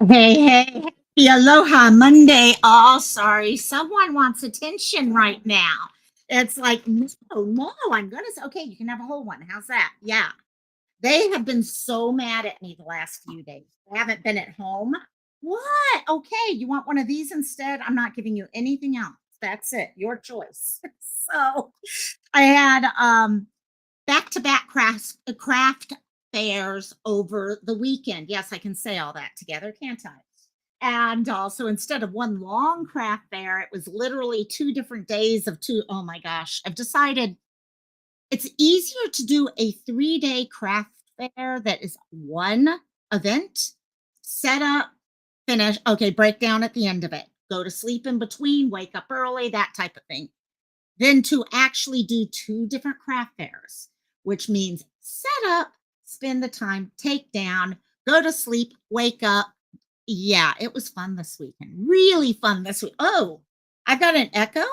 Hey, happy Aloha Monday. Oh, sorry. Someone wants attention right now. It's like, no, no, I'm going to say, okay, you can have a whole one. How's that? Yeah. They have been so mad at me the last few days. I haven't been at home. What? Okay, you want one of these instead? I'm not giving you anything else. That's it. Your choice. So I had back-to-back craft fairs over the weekend. Yes, I can say all that together, can't I? And also, instead of one long craft fair, it was literally 2 different days of two. Oh my gosh, I've decided it's easier to do a 3-day craft fair that is one event, set up, finish, okay, break down at the end of it, go to sleep in between, wake up early, that type of thing, than to actually do 2 different craft fairs, which means set up, spend the time, take down, go to sleep, wake up. Yeah, it was fun this weekend. Really fun this week. Oh, I've got an echo.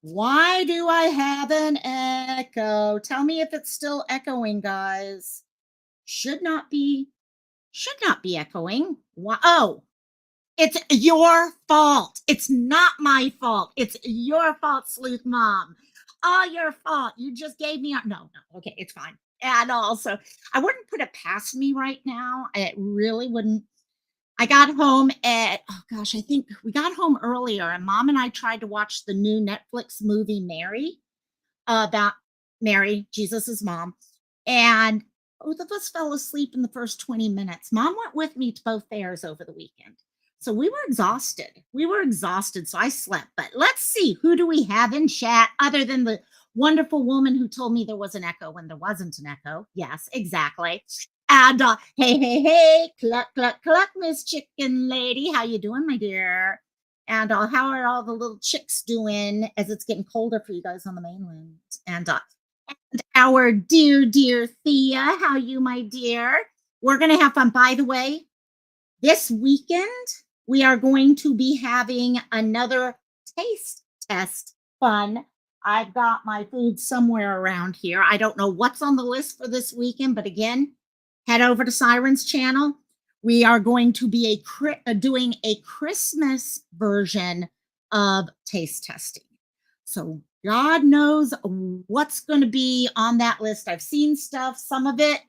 Why do I have an echo? Tell me if it's still echoing, guys. Should not be, should not be echoing. Why? Oh, it's your fault. It's not my fault. It's your fault, Sleuth Mom. All your fault. You just gave me a no, no. Okay, it's fine. And also, I wouldn't put it past me right now. It really wouldn't. I got home at, oh gosh, I think we got home earlier, and Mom and I tried to watch the new Netflix movie Mary, about Mary, Jesus's mom. And both of us fell asleep in the first 20 minutes. Mom went with me to both fairs over the weekend. So we were exhausted. We were exhausted. So I slept. But let's see, who do we have in chat other than the wonderful woman who told me there was an echo when there wasn't an echo? Yes, exactly. And hey, hey, hey, cluck, cluck, cluck, Miss Chicken Lady. How you doing, my dear? And how are all the little chicks doing as it's getting colder for you guys on the mainland? And our dear, dear Thea, how you, my dear? We're going to have fun. By the way, this weekend, we are going to be having another taste test fun. I've got my food somewhere around here. I don't know what's on the list for this weekend, but again, head over to Siren's channel. We are going to be doing a Christmas version of taste testing. So God knows what's going to be on that list. I've seen stuff. Some of it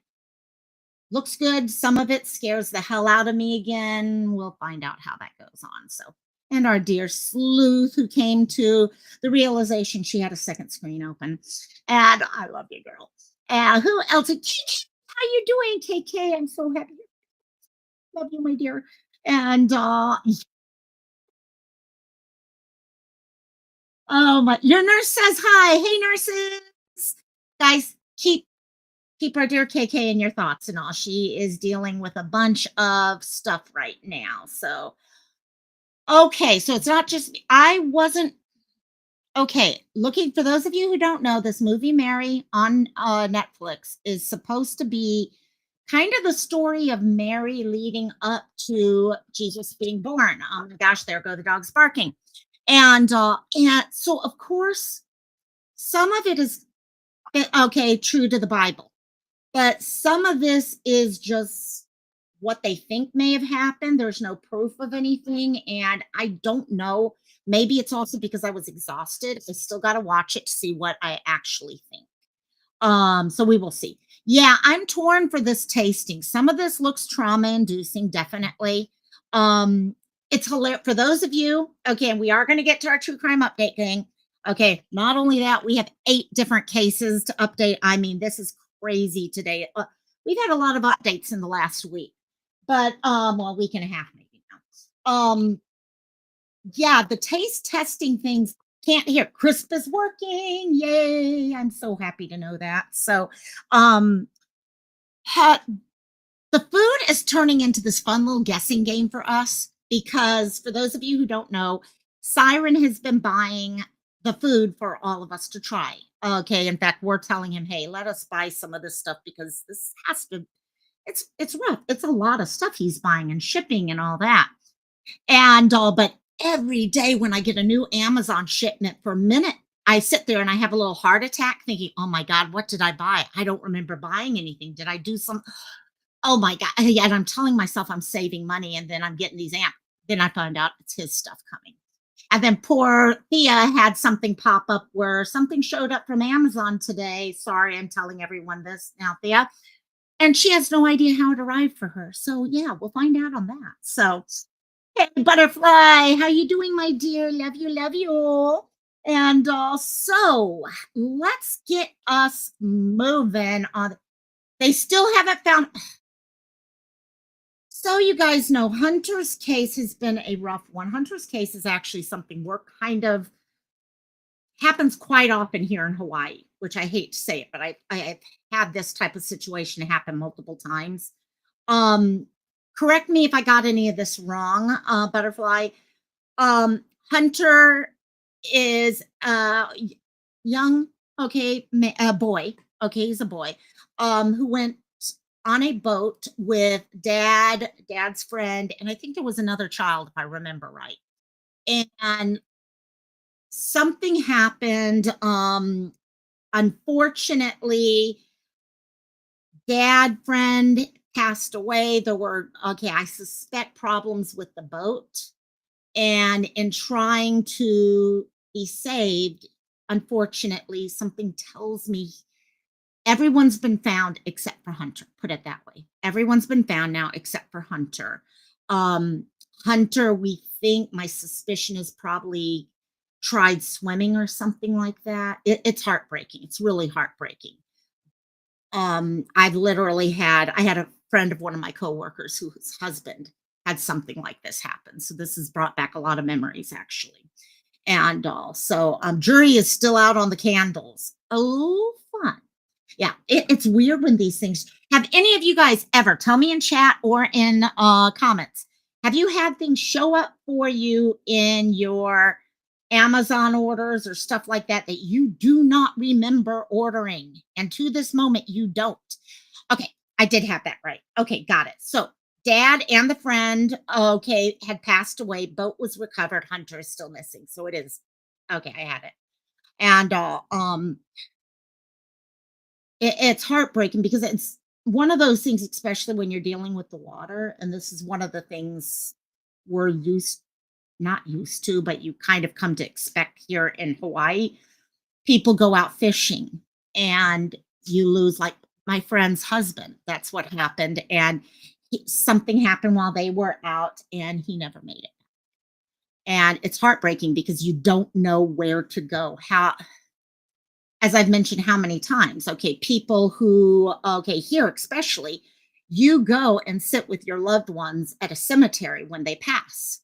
looks good. Some of it scares the hell out of me again. We'll find out how that goes on. So, and our dear sleuth who came to the realization she had a second screen open. And I love you, girl. Who else? How you doing, KK? I'm so happy. Love you, my dear. And oh my, your nurse says hi. Hey, nurses. Guys, keep our dear KK in your thoughts and all. She is dealing with a bunch of stuff right now. So, okay, so it's not just I wasn't okay. Looking for those of you who don't know, this movie Mary on Netflix is supposed to be kind of the story of Mary leading up to Jesus being born. Oh my gosh, there go the dogs barking. And so of course some of it is okay, true to the Bible. But some of this is just what they think may have happened. There's no proof of anything. And I don't know. Maybe it's also because I was exhausted. I still got to watch it to see what I actually think. So we will see. Yeah, I'm torn for this tasting. Some of this looks trauma inducing, definitely. It's hilarious for those of you. Okay, we are going to get to our true crime update, gang. Okay, not only that, we have 8 different cases to update. I mean, this is crazy today. We've had a lot of updates in the last week, but well, a week and a half maybe now. Yeah, the taste testing things can't hear. Crisp is working. Yay. I'm so happy to know that. So, um, the food is turning into this fun little guessing game for us because for those of you who don't know, Siren has been buying the food for all of us to try. Okay, in fact, we're telling him, "Hey, let us buy some of this stuff because this has to it's rough. It's a lot of stuff he's buying and shipping and all that." And but every day when I get a new Amazon shipment for a minute, I sit there and I have a little heart attack thinking, oh my God, what did I buy? I don't remember buying anything. Did I do some? Oh my god, yeah, and I'm telling myself I'm saving money, and then I'm getting these amp then I find out it's his stuff coming. And then poor Thea had something pop up where something showed up from Amazon today. Sorry, I'm telling everyone this now, Thea. And she has no idea how it arrived for her. So yeah, we'll find out on that. So hey, Butterfly, how you doing, my dear? Love you, love you. And so let's get us moving on. They still haven't found. So you guys know Hunter's case has been a rough one. Hunter's case is actually something we're kind of happens quite often here in Hawaii, which I hate to say it, but I've had this type of situation happen multiple times. Um, Correct me if I got any of this wrong, Butterfly. Hunter is young, okay, boy, okay, he's a boy, who went on a boat with dad's friend, and I think there was another child, if I remember right. And something happened. Unfortunately, dad friend passed away. There were, okay, I suspect problems with the boat. And in trying to be saved, unfortunately, something tells me everyone's been found except for Hunter. Put it that way. Everyone's been found now except for Hunter. Um, Hunter, we think my suspicion is probably tried swimming or something like that. It's heartbreaking. It's really heartbreaking. I had a friend of one of my coworkers whose husband had something like this happen. So this has brought back a lot of memories actually. And jury is still out on the candles. Oh, fun. Yeah, it's weird when these things. Have any of you guys ever, tell me in chat or in comments, have you had things show up for you in your Amazon orders or stuff like that that you do not remember ordering? And to this moment, you don't. Okay, I did have that right. Okay, got it. So dad and the friend, okay, had passed away. Boat was recovered. Hunter is still missing. So it is. Okay, I had it. And it's heartbreaking because it's one of those things, especially when you're dealing with the water. And this is one of the things we're not used to, but you kind of come to expect here in Hawaii. People go out fishing and you lose, like my friend's husband. That's what happened. And something happened while they were out and he never made it. And it's heartbreaking because you don't know where to go. How, as I've mentioned how many times, okay, people who, okay, here especially, you go and sit with your loved ones at a cemetery when they pass.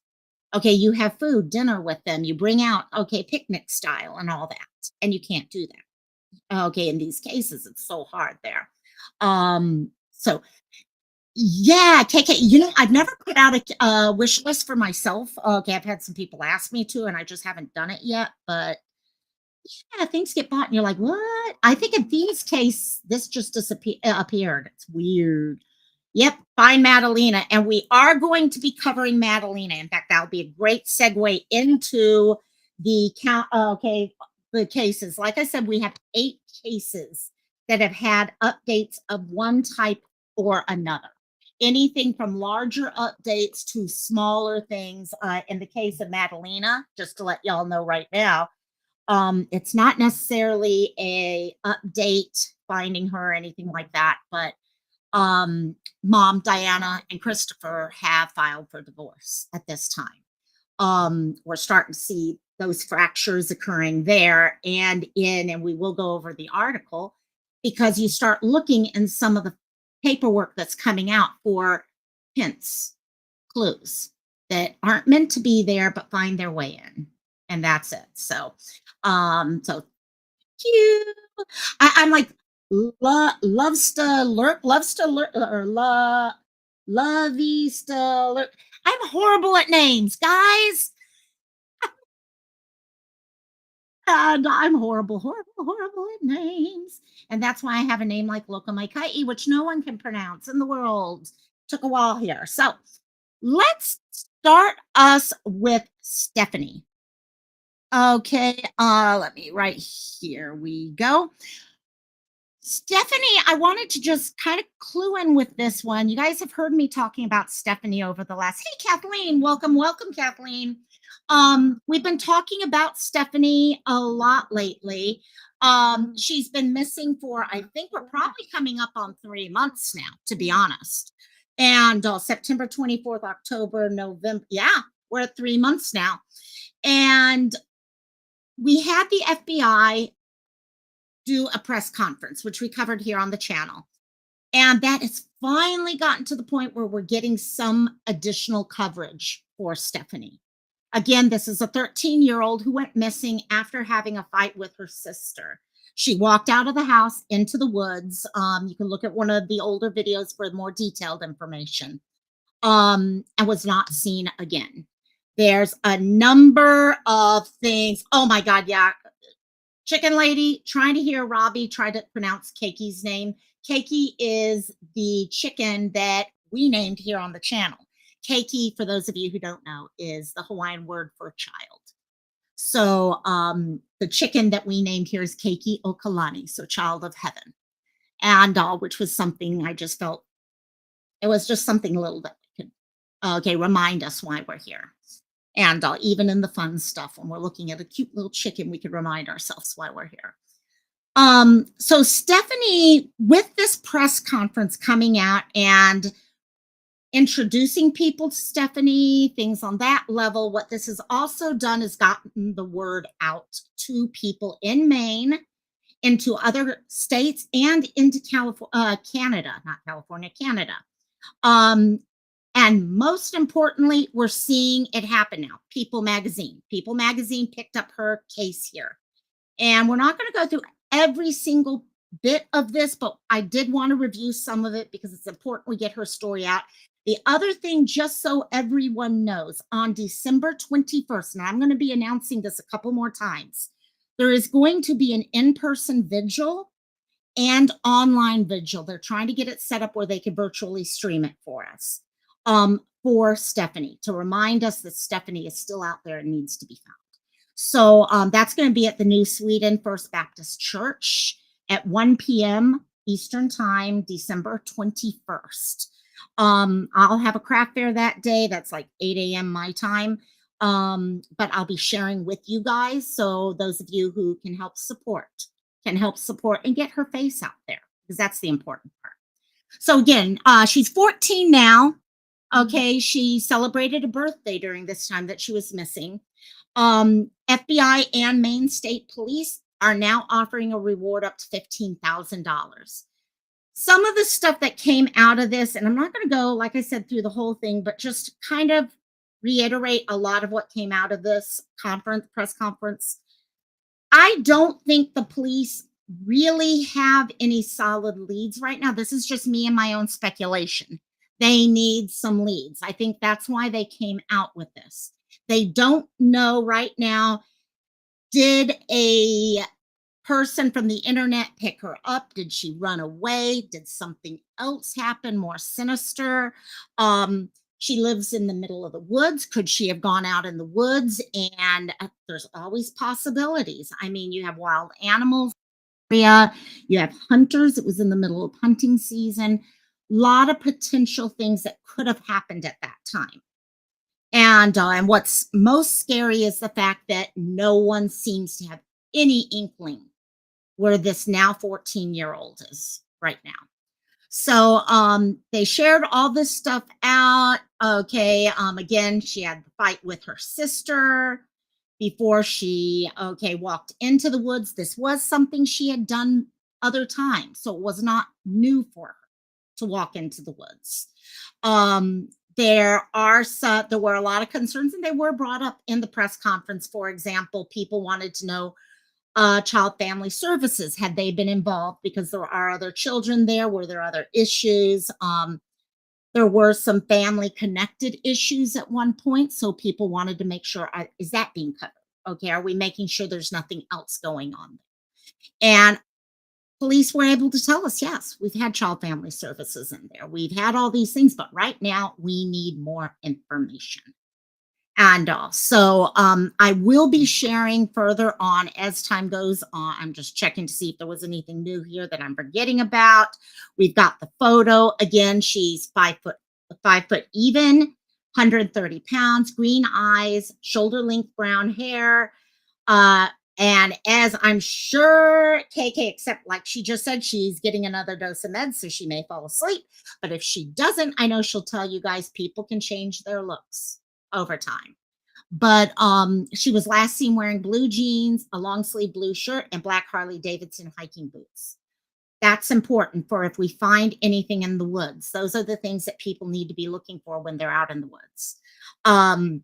Okay, you have food, dinner with them, you bring out, okay, picnic style and all that. And you can't do that. Okay, in these cases, it's so hard there. So yeah, KK, I've never put out a wish list for myself. Okay, I've had some people ask me to, and I just haven't done it yet, but yeah, things get bought and you're like, "What?" I think in these case, this just appeared. It's weird. Yep, find Madalina, and we are going to be covering Madalina. In fact, that'll be a great segue into the count. Okay, the cases. Like I said, we have 8 cases that have had updates of one type or another. Anything from larger updates to smaller things. In the case of Madalina, just to let y'all know right now, it's not necessarily a update finding her or anything like that, but mom Diana and Christopher have filed for divorce at this time. We're starting to see those fractures occurring there and we will go over the article because you start looking in some of the paperwork that's coming out for hints, clues that aren't meant to be there but find their way in, and that's it. So cute. I'm like loves to lurk, or lovey to lurk. I'm horrible at names, guys. And I'm horrible at names. And that's why I have a name like Lokamaikai, which no one can pronounce in the world. Took a while here. So let's start us with Stefanie. Okay, let me right here we go. Stephanie, I wanted to just kind of clue in with this one. You guys have heard me talking about Stephanie over the last. Hey, Kathleen, welcome, welcome, Kathleen. We've been talking about Stephanie a lot lately. She's been missing for, I think we're probably coming up on 3 months now, to be honest. And September 24th, October, November. Yeah, we're at 3 months now. And we had the FBI do a press conference, which we covered here on the channel. And that has finally gotten to the point where we're getting some additional coverage for Stephanie. Again, this is a 13-year-old who went missing after having a fight with her sister. She walked out of the house into the woods. You can look at one of the older videos for more detailed information. And was not seen again. There's a number of things. Oh my God, yeah. Chicken Lady, trying to hear Robbie try to pronounce Keki's name. Keiki is the chicken that we named here on the channel. Keiki, for those of you who don't know, is the Hawaiian word for child. So the chicken that we named here is Keiki Okalani, so child of heaven. And which was something I just felt, it was just something little that could, remind us why we're here. And even in the fun stuff, when we're looking at a cute little chicken, we could remind ourselves why we're here. So Stephanie, with this press conference coming out and introducing people to Stephanie, things on that level, what this has also done is gotten the word out to people in Maine, into other states, and into Canada, not California, Canada. And most importantly, we're seeing it happen now. People Magazine picked up her case here. And we're not going to go through every single bit of this, but I did want to review some of it because it's important we get her story out. The other thing, just so everyone knows, on December 21st, and I'm going to be announcing this a couple more times, there is going to be an in-person vigil and online vigil. They're trying to get it set up where they can virtually stream it for us. For Stephanie, to remind us that Stephanie is still out there and needs to be found. So that's going to be at the New Sweden First Baptist Church at 1 p.m. Eastern Time, December 21st. I'll have a craft fair that day. That's like 8 a.m. my time. But I'll be sharing with you guys. So those of you who can help support and get her face out there, because that's the important part. So again, she's 14 now. Okay, she celebrated a birthday during this time that she was missing. FBI and Maine State Police are now offering a reward up to $15,000. Some of the stuff that came out of this, and I'm not going to go, like I said, through the whole thing, but just kind of reiterate a lot of what came out of this press conference. I don't think the police really have any solid leads right now. This is just me and my own speculation. They need some leads. I think that's why they came out with this. They don't know right now, did a person from the internet pick her up? Did she run away? Did something else happen more sinister? She lives in the middle of the woods. Could she have gone out in the woods? And there's always possibilities. I mean, you have wild animals, you have hunters. It was in the middle of hunting season. Lot of potential things that could have happened at that time. And what's most scary is the fact that no one seems to have any inkling where this now 14-year-old is right now. So they shared all this stuff out. Okay, again, she had the fight with her sister before she, walked into the woods. This was something she had done other times, so it was not new for her to walk into the woods. There were a lot of concerns, and they were brought up in the press conference. For example, people wanted to know Child Family Services, had they been involved, because there are other children there? Were there other issues? There were some family connected issues at one point, so people wanted to make sure, is that being covered? Okay, are we making sure there's nothing else going on? And police were able to tell us, yes, we've had Child Family Services in there. We've had all these things, but right now we need more information. And so I will be sharing further on as time goes on. I'm just checking to see if there was anything new here that I'm forgetting about. We've got the photo. Again, she's 5 foot even, 130 pounds, green eyes, shoulder length brown hair. Uh, and as I'm sure KK, except like she just said, she's getting another dose of meds, so she may fall asleep. But if she doesn't, I know she'll tell you guys people can change their looks over time. But she was last seen wearing blue jeans, a long sleeve blue shirt, and black Harley Davidson hiking boots. That's important for if we find anything in the woods. Those are the things that people need to be looking for when they're out in the woods. Um,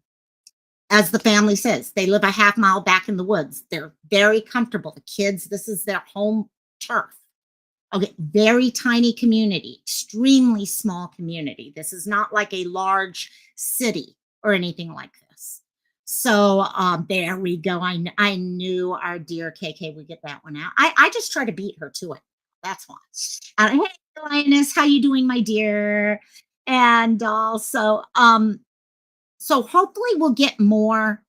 as the family says, they live a half mile back in the woods. They're very comfortable. The kids, this is their home turf. Okay, very tiny community, extremely small community. This is not like a large city or anything like this. So there we go. I knew our dear KK would get that one out. I just try to beat her to it. That's why. Hey, Lioness, how you doing, my dear? And also, so hopefully we'll get more.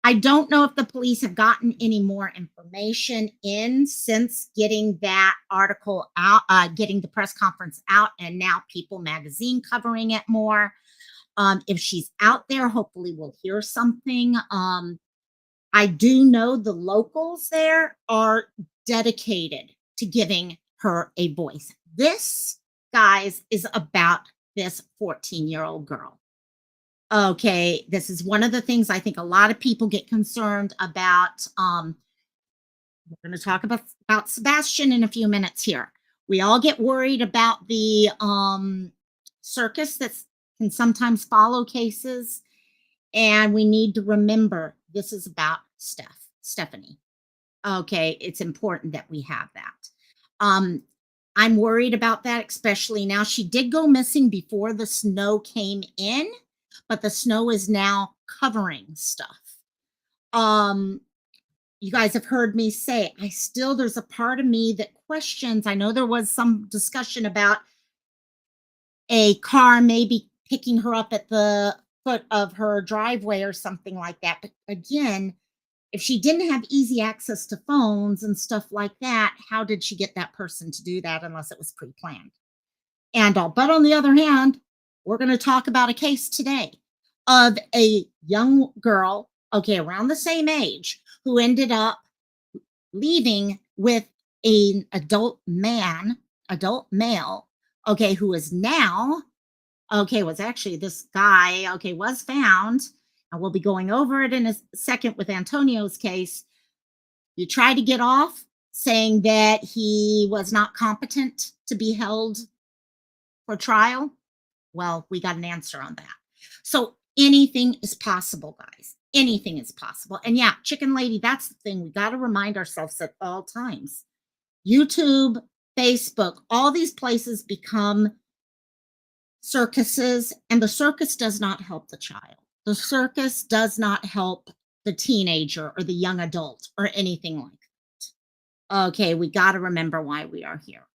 I don't know if the police have gotten any more information in since getting that article out, getting the press conference out, and now People Magazine covering it more. If she's out there, hopefully we'll hear something. I do know the locals there are dedicated to giving her a voice. This, guys, is about this 14-year-old girl. Okay, this is one of the things I think a lot of people get concerned about. We're going to talk about Sebastian in a few minutes here. We all get worried about the circus that can sometimes follow cases, and we need to remember this is about Stefanie. Okay, it's important that we have that. I'm worried about that, especially now. She did go missing before the snow came in, but the snow is now covering stuff. You guys have heard me say, there's a part of me that questions. I know there was some discussion about a car maybe picking her up at the foot of her driveway or something like that. But again, if she didn't have easy access to phones and stuff like that, how did she get that person to do that unless it was pre-planned? And all. But on the other hand, we're going to talk about a case today of a young girl, okay, around the same age, who ended up leaving with an adult male, okay, who is now, okay, was actually this guy, okay, was found. And we'll be going over it in a second with Antonio's case. You tried to get off saying that he was not competent to be held for trial. Well, we got an answer on that. So anything is possible, guys. Anything is possible. And yeah, Chicken Lady, that's the thing. We got to remind ourselves at all times. YouTube, Facebook, all these places become circuses, and the circus does not help the child. The circus does not help the teenager or the young adult or anything like that. Okay, we got to remember why we are here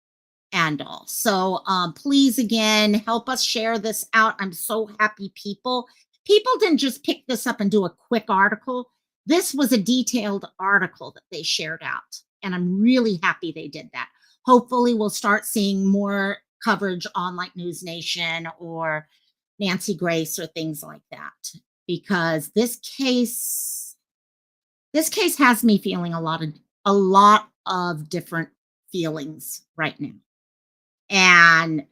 and all. So please, again, help us share this out. I'm so happy people didn't just pick this up and do a quick article. This was a detailed article that they shared out, and I'm really happy they did that. Hopefully we'll start seeing more coverage on like News Nation or Nancy Grace or things like that, because this case has me feeling a lot of different feelings right now, and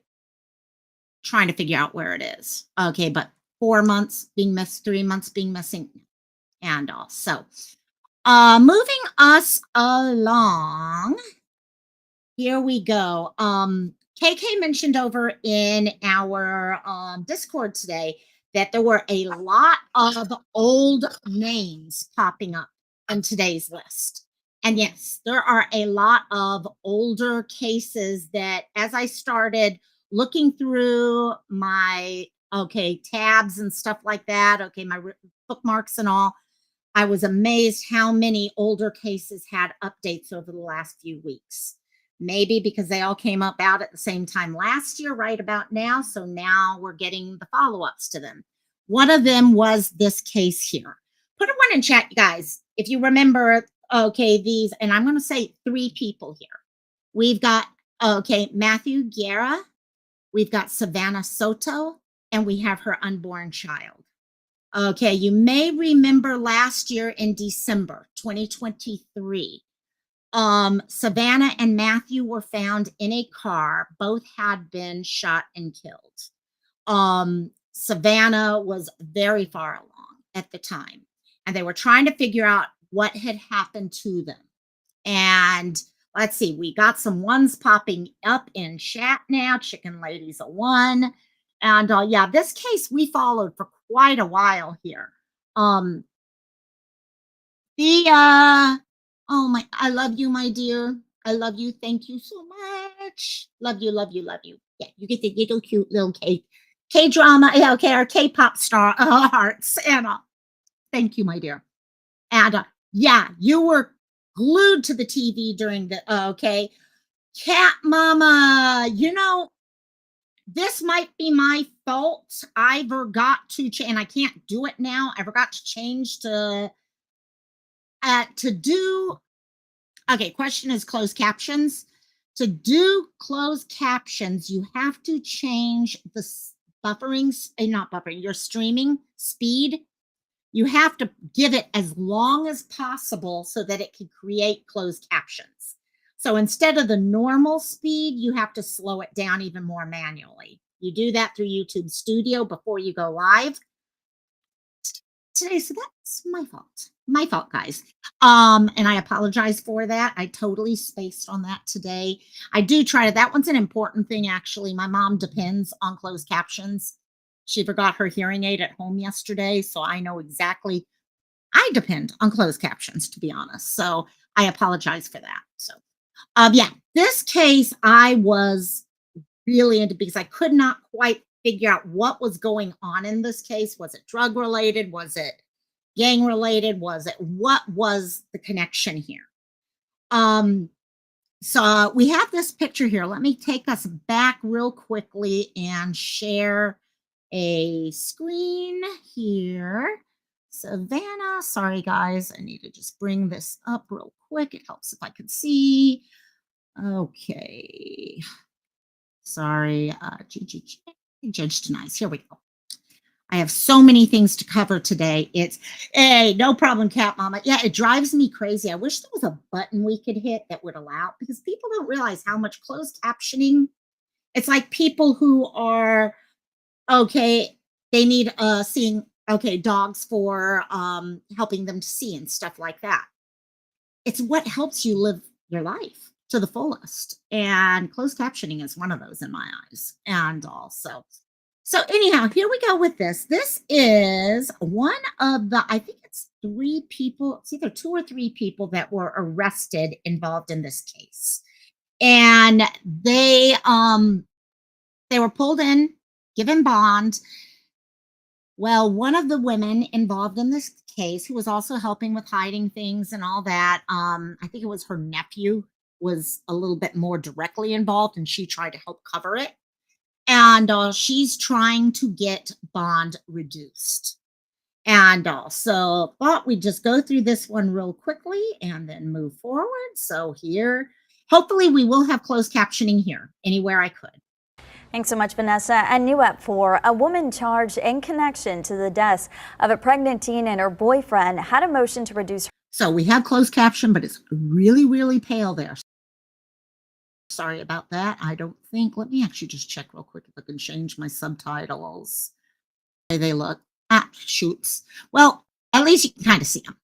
trying to figure out where it is. Okay, but 4 months being missed, 3 months being missing, and all. So, moving us along, here we go. KK mentioned over in our Discord today that there were a lot of old names popping up on today's list. And yes, there are a lot of older cases that as I started looking through my tabs and stuff like that, my bookmarks and all, I was amazed how many older cases had updates over the last few weeks. Maybe because they all came up out at the same time last year, right about now. So now we're getting the follow-ups to them. One of them was this case here. Put a one in chat, you guys, if you remember. Okay, these, and I'm going to say 3 people here. We've got, okay, Matthew Guera, we've got Savanah Soto, and we have her unborn child. Okay, you may remember last year in December 2023, Savanah and Matthew were found in a car. Both had been shot and killed. Savanah was very far along at the time, and they were trying to figure out what had happened to them. And let's see, we got some ones popping up in chat now. Chicken Lady's a 1. And yeah, this case we followed for quite a while here. Oh my, I love you, my dear. I love you. Thank you so much. Love you, love you, love you. Yeah, you get the little cute little K-drama, yeah, okay, our K-pop star hearts. And thank you, my dear. And yeah, you were glued to the TV during the, okay. Cat Mama, you know, this might be my fault. I forgot to change, and I can't do it now. I forgot to change to do, okay, question is closed captions. To do closed captions, you have to change the buffering, not buffering, your streaming speed. You have to give it as long as possible so that it can create closed captions. So instead of the normal speed, you have to slow it down even more manually. You do that through YouTube Studio before you go live. Today, so that's my fault. My fault, guys. And I apologize for that. I totally spaced on that today. I do try to, that one's an important thing, actually. My mom depends on closed captions. She forgot her hearing aid at home yesterday, so I know exactly. I depend on closed captions, to be honest. So I apologize for that. So, yeah, this case I was really into because I could not quite figure out what was going on in this case. Was it drug related? Was it gang related? Was it, what was the connection here? So we have this picture here. Let me take us back real quickly and share a screen here. Savanah, sorry guys, I need to just bring this up real quick. It helps if I can see. Okay. Sorry, Judge Denies. Here we go. I have so many things to cover today. It's, hey, no problem, Cat Mama. Yeah, it drives me crazy. I wish there was a button we could hit that would allow, because people don't realize how much closed captioning. It's like people who are, okay, they need seeing, okay, dogs for helping them to see and stuff like that. It's what helps you live your life to the fullest. And closed captioning is one of those in my eyes. And also, so anyhow, here we go with this. This is one of the, I think it's 3 people, it's either 2 or 3 people that were arrested involved in this case. And they were pulled in, given bond. Well, one of the women involved in this case, who was also helping with hiding things and all that, I think it was her nephew, was a little bit more directly involved, and she tried to help cover it. And she's trying to get bond reduced. And so thought we'd just go through this one real quickly and then move forward. So here, hopefully we will have closed captioning here, anywhere I could. Thanks so much, Vanessa. A new up for a woman charged in connection to the deaths of a pregnant teen and her boyfriend had a motion to reduce. So we have closed caption, but it's really, really pale there. Sorry about that. I don't think, let me actually just check real quick if I can change my subtitles. They look, shoots. Well, at least you can kind of see them.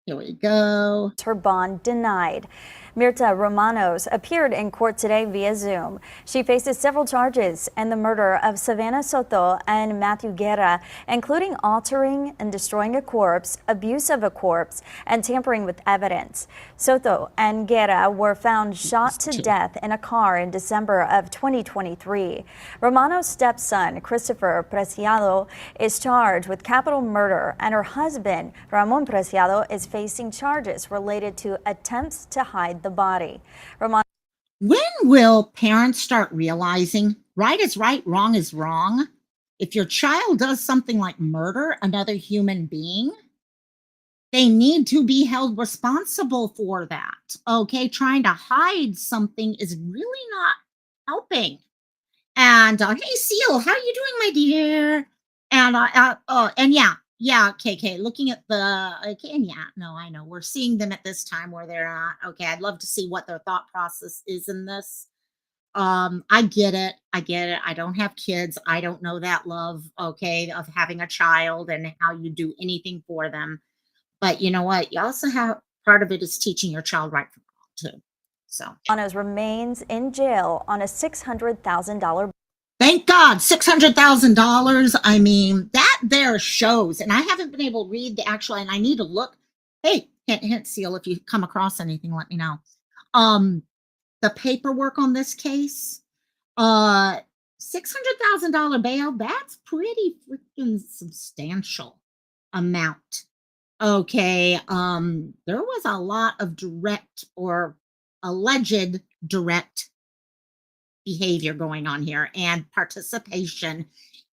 Here we go. Her bond denied. Myrta Romanos appeared in court today via Zoom. She faces several charges in the murder of Savanah Soto and Matthew Guera, including altering and destroying a corpse, abuse of a corpse, and tampering with evidence. Soto and Guera were found shot to death in a car in December of 2023. Romanos' stepson, Christopher Preciado, is charged with capital murder, and her husband, Ramon Preciado, is facing charges related to attempts to hide the body. When will parents start realizing right is right, wrong is wrong? If your child does something like murder another human being, they need to be held responsible for that. Okay, trying to hide something is really not helping. And hey, Seal, how you doing, my dear? And yeah, KK. Looking at the okay, and yeah, no, I know we're seeing them at this time where they're not okay. I'd love to see what their thought process is in this. I get it. I get it. I don't have kids. I don't know that love, okay, of having a child and how you do anything for them. But you know what? You also have part of it is teaching your child right from wrong too. So Romanos remains in jail on a $600,000. thank God, $600,000. I mean, that there shows, and I haven't been able to read the actual, and I need to look. Hey, hint, hint, Seal, if you come across anything, let me know. The paperwork on this case, $600,000 bail, that's pretty freaking substantial amount. Okay, there was a lot of direct or alleged direct behavior going on here and participation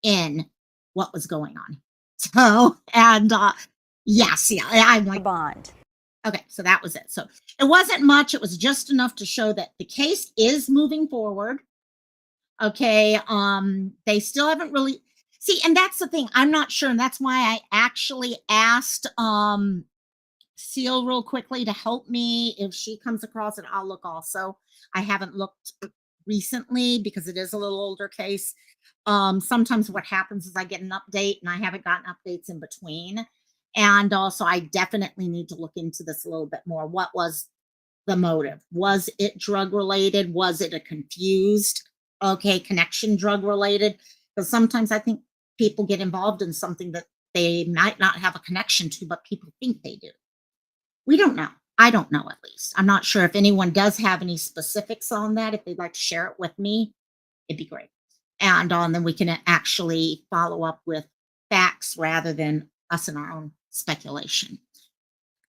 in what was going on. So, and yes, yeah, I'm like, Bond. okay, so that was it. So it wasn't much. It was just enough to show that the case is moving forward. Okay, they still haven't really see, and that's the thing. I'm not sure, and that's why I actually asked Seal real quickly to help me. If she comes across it, I'll look also. I haven't looked recently because it is a little older case. Sometimes what happens is I get an update and I haven't gotten updates in between. And also, I definitely need to look into this a little bit more. What was the motive? Was it drug related? Was it a confused, okay, connection drug related? Because sometimes I think people get involved in something that they might not have a connection to, but people think they do. We don't know. I don't know, at least. I'm not sure if anyone does have any specifics on that. If they'd like to share it with me, it'd be great. And then we can actually follow up with facts rather than us in our own speculation.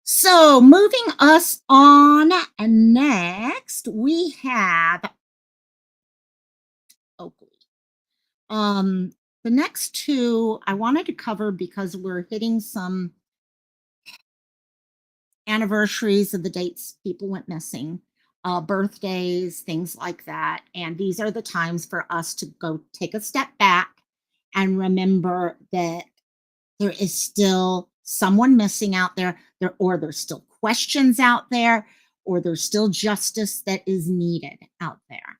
So moving us on, and next we have Oakley. The next two I wanted to cover because we're hitting some anniversaries of the dates people went missing, birthdays, things like that. And these are the times for us to go take a step back and remember that there is still someone missing out there, or there's still questions out there, or there's still justice that is needed out there.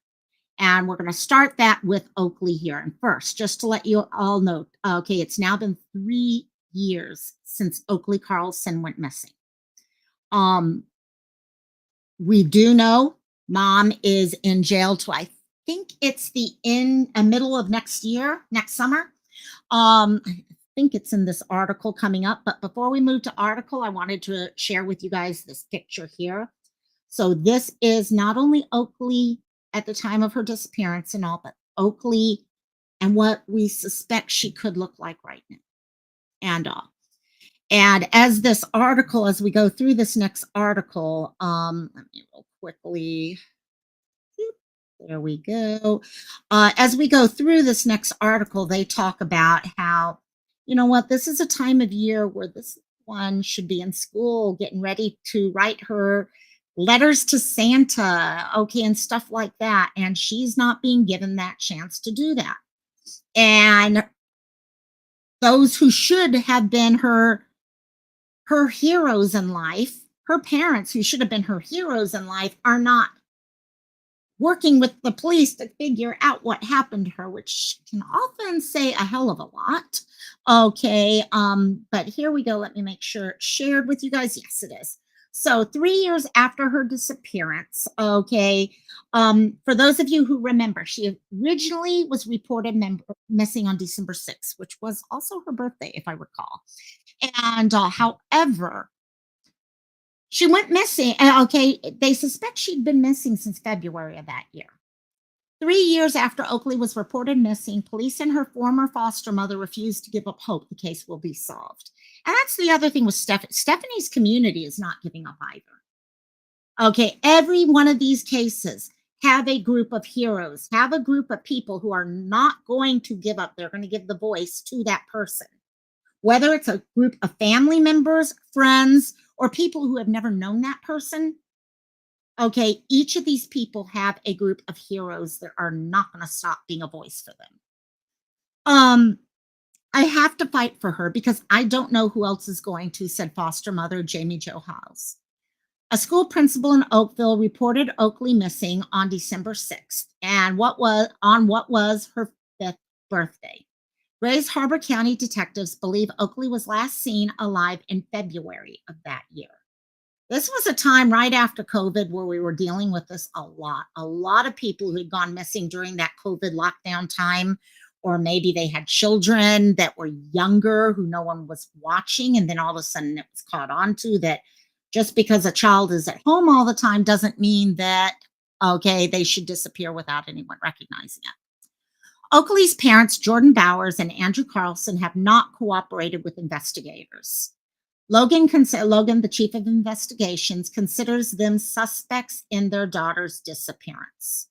And we're going to start that with Oakley here. And first, just to let you all know, okay, it's now been 3 years since Oakley Carlson went missing. We do know mom is in jail till I think it's the middle of next year, next summer. I think it's in this article coming up. But before we move to article, I wanted to share with you guys this picture here. So this is not only Oakley at the time of her disappearance and all, but Oakley and what we suspect she could look like right now. And as this article, as we go through this next article, let me real quickly. There we go. As we go through this next article, they talk about how, you know what, this is a time of year where this one should be in school, getting ready to write her letters to Santa, okay, and stuff like that. And she's not being given that chance to do that. And those who should have been her heroes in life, her parents who should have been her heroes in life, are not working with the police to figure out what happened to her, which can often say a hell of a lot. Okay, but here we go. Let me make sure it's shared with you guys. Yes, it is. So 3 years after her disappearance, okay, for those of you who remember, she originally was reported missing on December 6th, which was also her birthday, if I recall. And however, she went missing. Okay, they suspect she'd been missing since February of that year. 3 years after Oakley was reported missing, police and her former foster mother refused to give up hope the case will be solved. And that's the other thing with Stefanie's community is not giving up either. Okay, every one of these cases have a group of heroes, have a group of people who are not going to give up. They're going to give the voice to that person, whether it's a group of family members, friends, or people who have never known that person. Okay, each of these people have a group of heroes that are not going to stop being a voice for them. I have to fight for her because I don't know who else is going to, said foster mother Jamie Jo Howes. A school principal in Oakville reported Oakley missing on December 6th, and what was her 5th birthday. Grays Harbor County detectives believe Oakley was last seen alive in February of that year. This was a time right after COVID where we were dealing with this a lot. A lot of people who had gone missing during that COVID lockdown time, or maybe they had children that were younger who no one was watching, and then all of a sudden it was caught on to that just because a child is at home all the time doesn't mean that, okay, they should disappear without anyone recognizing it. Oakley's parents, Jordan Bowers and Andrew Carlson, have not cooperated with investigators. Logan, the chief of investigations, considers them suspects in their daughter's disappearance.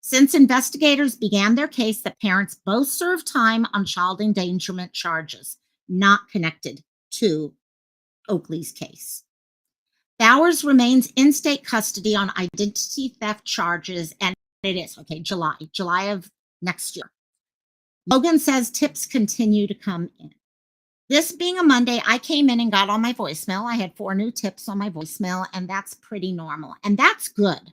Since investigators began their case, the parents both served time on child endangerment charges, not connected to Oakley's case. Bowers remains in state custody on identity theft charges, and it is, July of next year. Logan says tips continue to come in. This being a Monday, I came in and got on my voicemail. I had 4 new tips on my voicemail, and that's pretty normal. And that's good.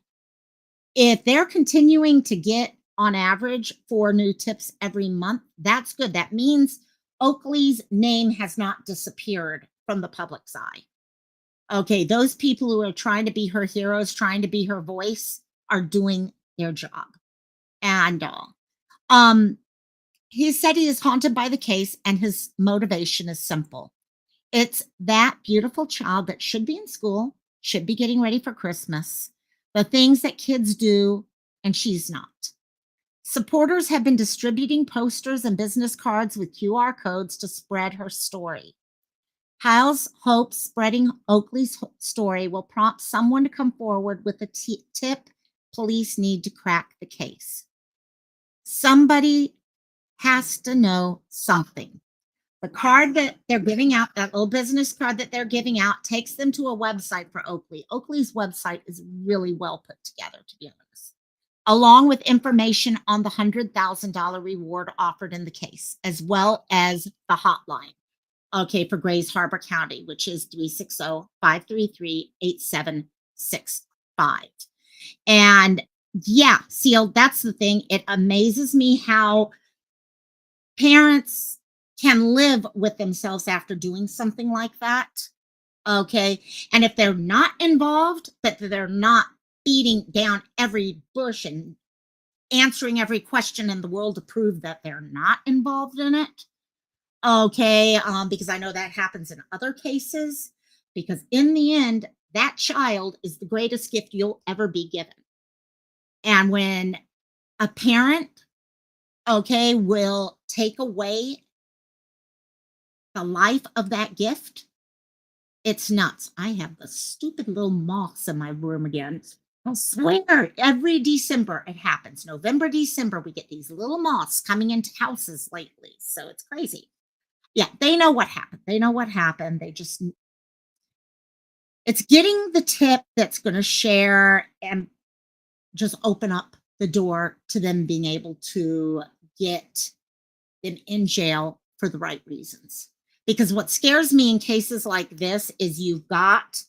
If they're continuing to get, on average, 4 new tips every month, that's good. That means Oakley's name has not disappeared from the public's eye. Okay, those people who are trying to be her heroes, trying to be her voice, are doing their job. And he said he is haunted by the case, and his motivation is simple. It's that beautiful child that should be in school, should be getting ready for Christmas, the things that kids do, and she's not. Supporters have been distributing posters and business cards with QR codes to spread her story. Howes hopes spreading Oakley's story will prompt someone to come forward with a tip police need to crack the case. Somebody has to know something. The card that they're giving out, that little business card that they're giving out, takes them to a website for Oakley. Oakley's website is really well put together, to be honest, along with information on the $100,000 reward offered in the case, as well as the hotline, for Grays Harbor County, which is 360-533-8765. And yeah, Seal, that's the thing. It amazes me how parents can live with themselves after doing something like that. Okay. And if they're not involved, that they're not beating down every bush and answering every question in the world to prove that they're not involved in it. Okay. Because I know that happens in other cases, because in the end, that child is the greatest gift you'll ever be given. And when a parent, will take away the life of that gift, it's nuts. I have the stupid little moths in my room again. I swear, every December it happens. November, December, we get these little moths coming into houses lately. So it's crazy. Yeah, they know what happened. They just, it's getting the tip that's going to share and just open up the door to them being able to get them in jail for the right reasons. Because what scares me in cases like this is you've got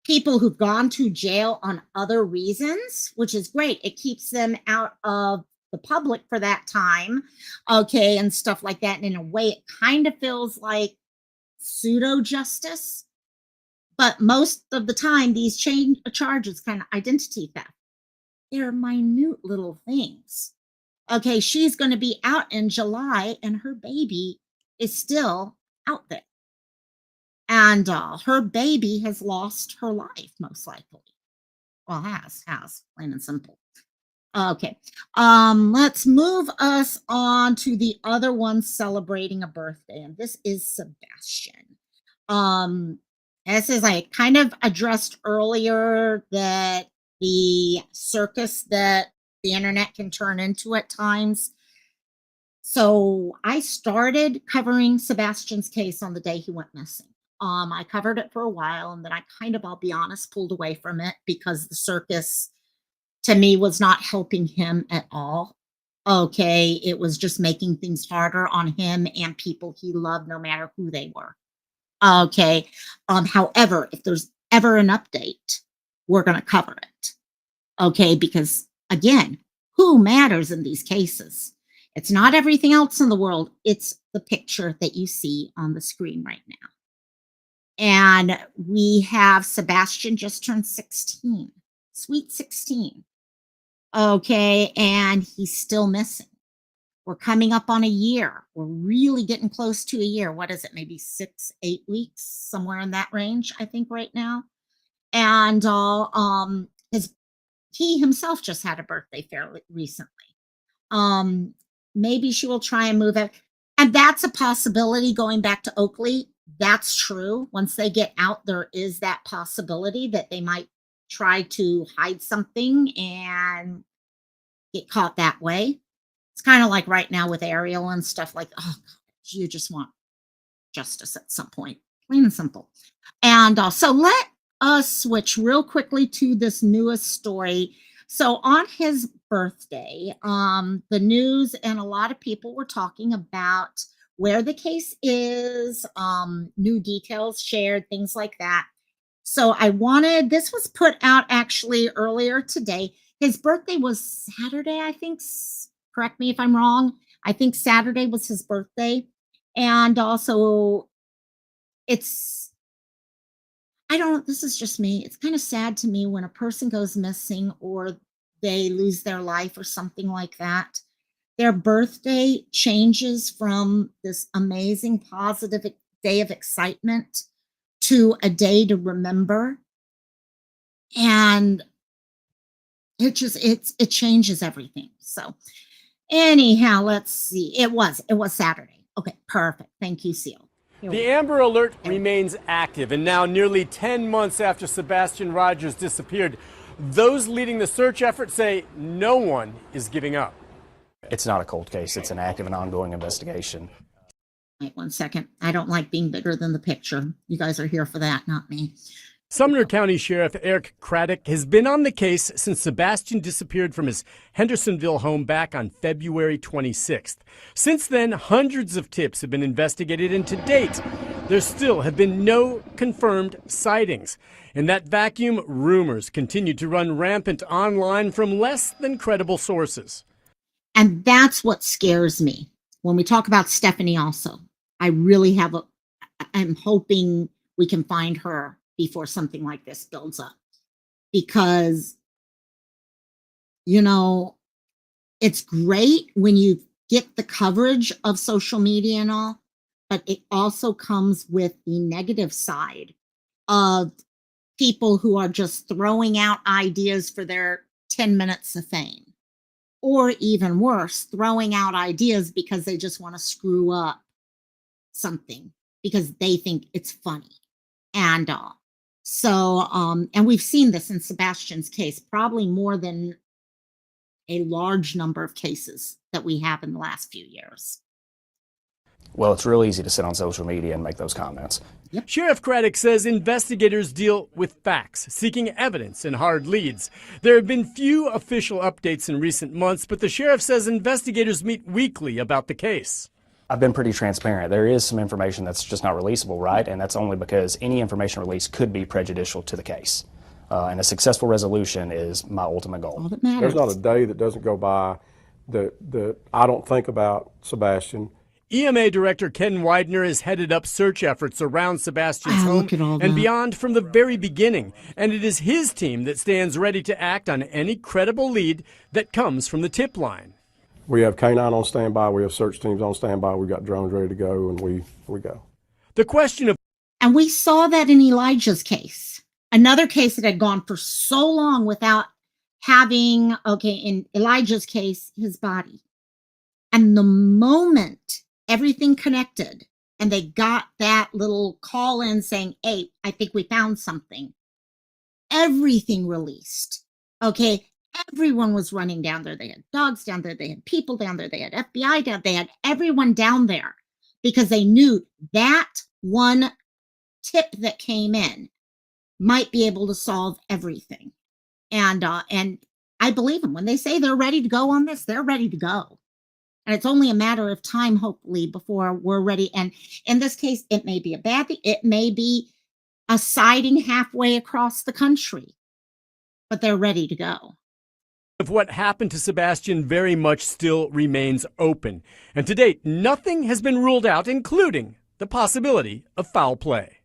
people who've gone to jail on other reasons, which is great. It keeps them out of the public for that time, and stuff like that. And in a way, it kind of feels like pseudo justice. But most of the time, these charges, kind of identity theft, they're minute little things. Okay, she's going to be out in July, and her baby is still out there. And her baby has lost her life, most likely. Well, has, plain and simple. Okay, let's move us on to the other one celebrating a birthday, and this is Sebastian. As I kind of addressed earlier, that the circus that the internet can turn into at times. So I started covering Sebastian's case on the day he went missing. I covered it for a while, and then I kind of, I'll be honest, pulled away from it because the circus to me was not helping him at all. Okay, it was just making things harder on him and people he loved, no matter who they were. Okay. However, if there's ever an update, we're going to cover it. Okay, because again, who matters in these cases? It's not everything else in the world, it's the picture that you see on the screen right now. And we have Sebastian just turned 16, sweet 16. Okay, and he's still missing. We're coming up on a year. We're really getting close to a year. What is it? Maybe 6, 8 weeks, somewhere in that range, I think, right now. And his he himself just had a birthday fairly recently. Um, Maybe she will try and move it. And that's a possibility going back to Oakley. That's true. Once they get out, there is that possibility that they might try to hide something and get caught that way. It's kind of like right now with Ariel and stuff like, oh, God, you just want justice at some point, plain and simple. And so let us switch real quickly to this newest story. So on his birthday, the news and a lot of people were talking about where the case is, new details shared, things like that. So this was put out actually earlier today. His birthday was Saturday, I think. Correct me if I'm wrong. I think Saturday was his birthday. And also, it's, I don't, this is just me. It's kind of sad to me when a person goes missing or they lose their life or something like that. Their birthday changes from this amazing, positive day of excitement to a day to remember. And it changes everything. So anyhow, let's see. It was Saturday. Okay, perfect. Thank you, Seal. The Amber Alert remains active, and now nearly 10 months after Sebastian Rogers disappeared, those leading the search effort say no one is giving up. It's not a cold case. It's an active and ongoing investigation. Wait 1 second. I don't like being bigger than the picture. You guys are here for that, not me. Sumner County Sheriff Eric Craddock has been on the case since Sebastian disappeared from his Hendersonville home back on February 26th. Since then, hundreds of tips have been investigated, and to date, there still have been no confirmed sightings. In that vacuum, rumors continue to run rampant online from less than credible sources. And that's what scares me. When we talk about Stefanie also, I really I'm hoping we can find her before something like this builds up. Because, it's great when you get the coverage of social media and all, but it also comes with the negative side of people who are just throwing out ideas for their 10 minutes of fame. Or even worse, throwing out ideas because they just want to screw up something because they think it's funny. And and we've seen this in Sebastian's case, probably more than a large number of cases that we have in the last few years. Well, it's real easy to sit on social media and make those comments. Yep. Sheriff Craddock says investigators deal with facts, seeking evidence and hard leads. There have been few official updates in recent months, but the sheriff says investigators meet weekly about the case. I've been pretty transparent. There is some information that's just not releasable, right? And that's only because any information released could be prejudicial to the case. And a successful resolution is my ultimate goal. All that matters. There's not a day that doesn't go by that I don't think about Sebastian. EMA Director Ken Widener has headed up search efforts around Sebastian's home and beyond from the very beginning. And it is his team that stands ready to act on any credible lead that comes from the tip line. We have K-9 on standby. We have search teams on standby. We've got drones ready to go, and we go. The question of... And we saw that in Elijah's case. Another case that had gone for so long without having, in Elijah's case, his body. And the moment everything connected and they got that little call in saying, hey, I think we found something, everything released. Okay, everyone was running down there. They had dogs down there. They had people down there. They had FBI down. They had everyone down there because they knew that one tip that came in might be able to solve everything. And I believe them when they say they're ready to go on this. They're ready to go, and it's only a matter of time, hopefully, before we're ready. And in this case, it may be a bad thing. It may be a sighting halfway across the country, but they're ready to go. Of what happened to Sebastian very much still remains open. And to date, nothing has been ruled out, including the possibility of foul play.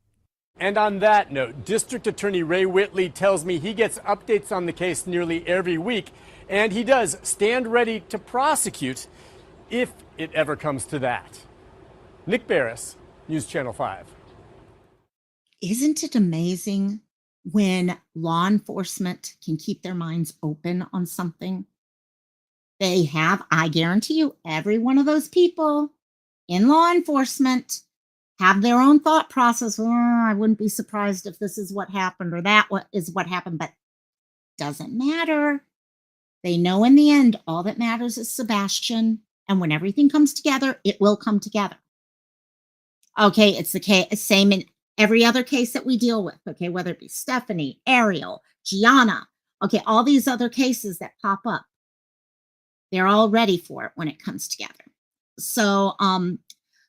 And on that note, District Attorney Ray Whitley tells me he gets updates on the case nearly every week, and he does stand ready to prosecute if it ever comes to that. Nick Barris, News Channel 5. Isn't it amazing when law enforcement can keep their minds open on something? They have, I guarantee you, every one of those people in law enforcement have their own thought process. Oh, I wouldn't be surprised if this is what happened or that is what happened, but doesn't matter. They know in the end, all that matters is Sebastian. And when everything comes together, it will come together. Okay, it's the same in every other case that we deal with. Okay, whether it be Stefanie, Ariel, Gianna. Okay, all these other cases that pop up, they're all ready for it when it comes together. So,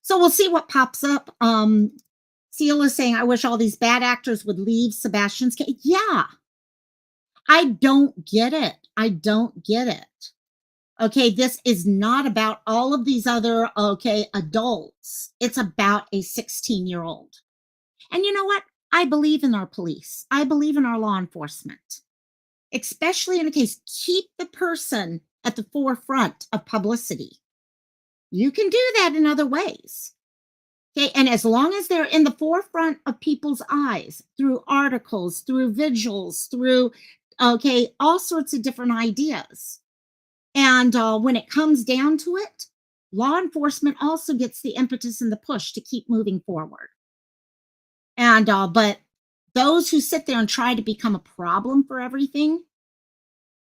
so we'll see what pops up. Seal is saying, I wish all these bad actors would leave Sebastian's case. Yeah, I don't get it. I don't get it. Okay, this is not about all of these other, adults. It's about a 16-year-old. And you know what? I believe in our police. I believe in our law enforcement, especially in a case. Keep the person at the forefront of publicity. You can do that in other ways. Okay, and as long as they're in the forefront of people's eyes through articles, through vigils, through, all sorts of different ideas. And when it comes down to it, law enforcement also gets the impetus and the push to keep moving forward. And but those who sit there and try to become a problem for everything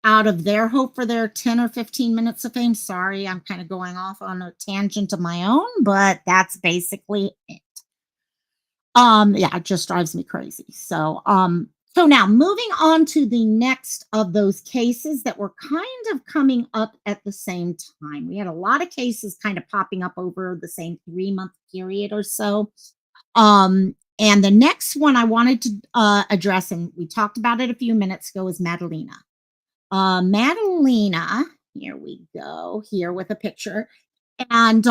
out of their hope for their 10 or 15 minutes of fame, sorry, I'm kind of going off on a tangent of my own, but that's basically it. Yeah, it just drives me crazy. So now moving on to the next of those cases that were kind of coming up at the same time. We had a lot of cases kind of popping up over the same 3-month period or so. And the next one I wanted to address, and we talked about it a few minutes ago, is Madalina. Madalina, here we go, here with a picture. And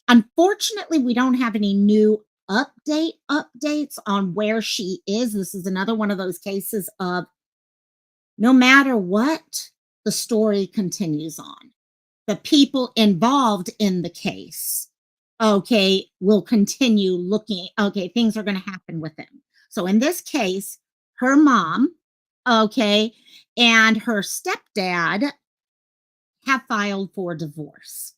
unfortunately, we don't have any new updates on where she is. This is another one of those cases of no matter what, the story continues on. The people involved in the case, will continue looking. Things are going to happen with them. So in this case, her mom, and her stepdad have filed for divorce.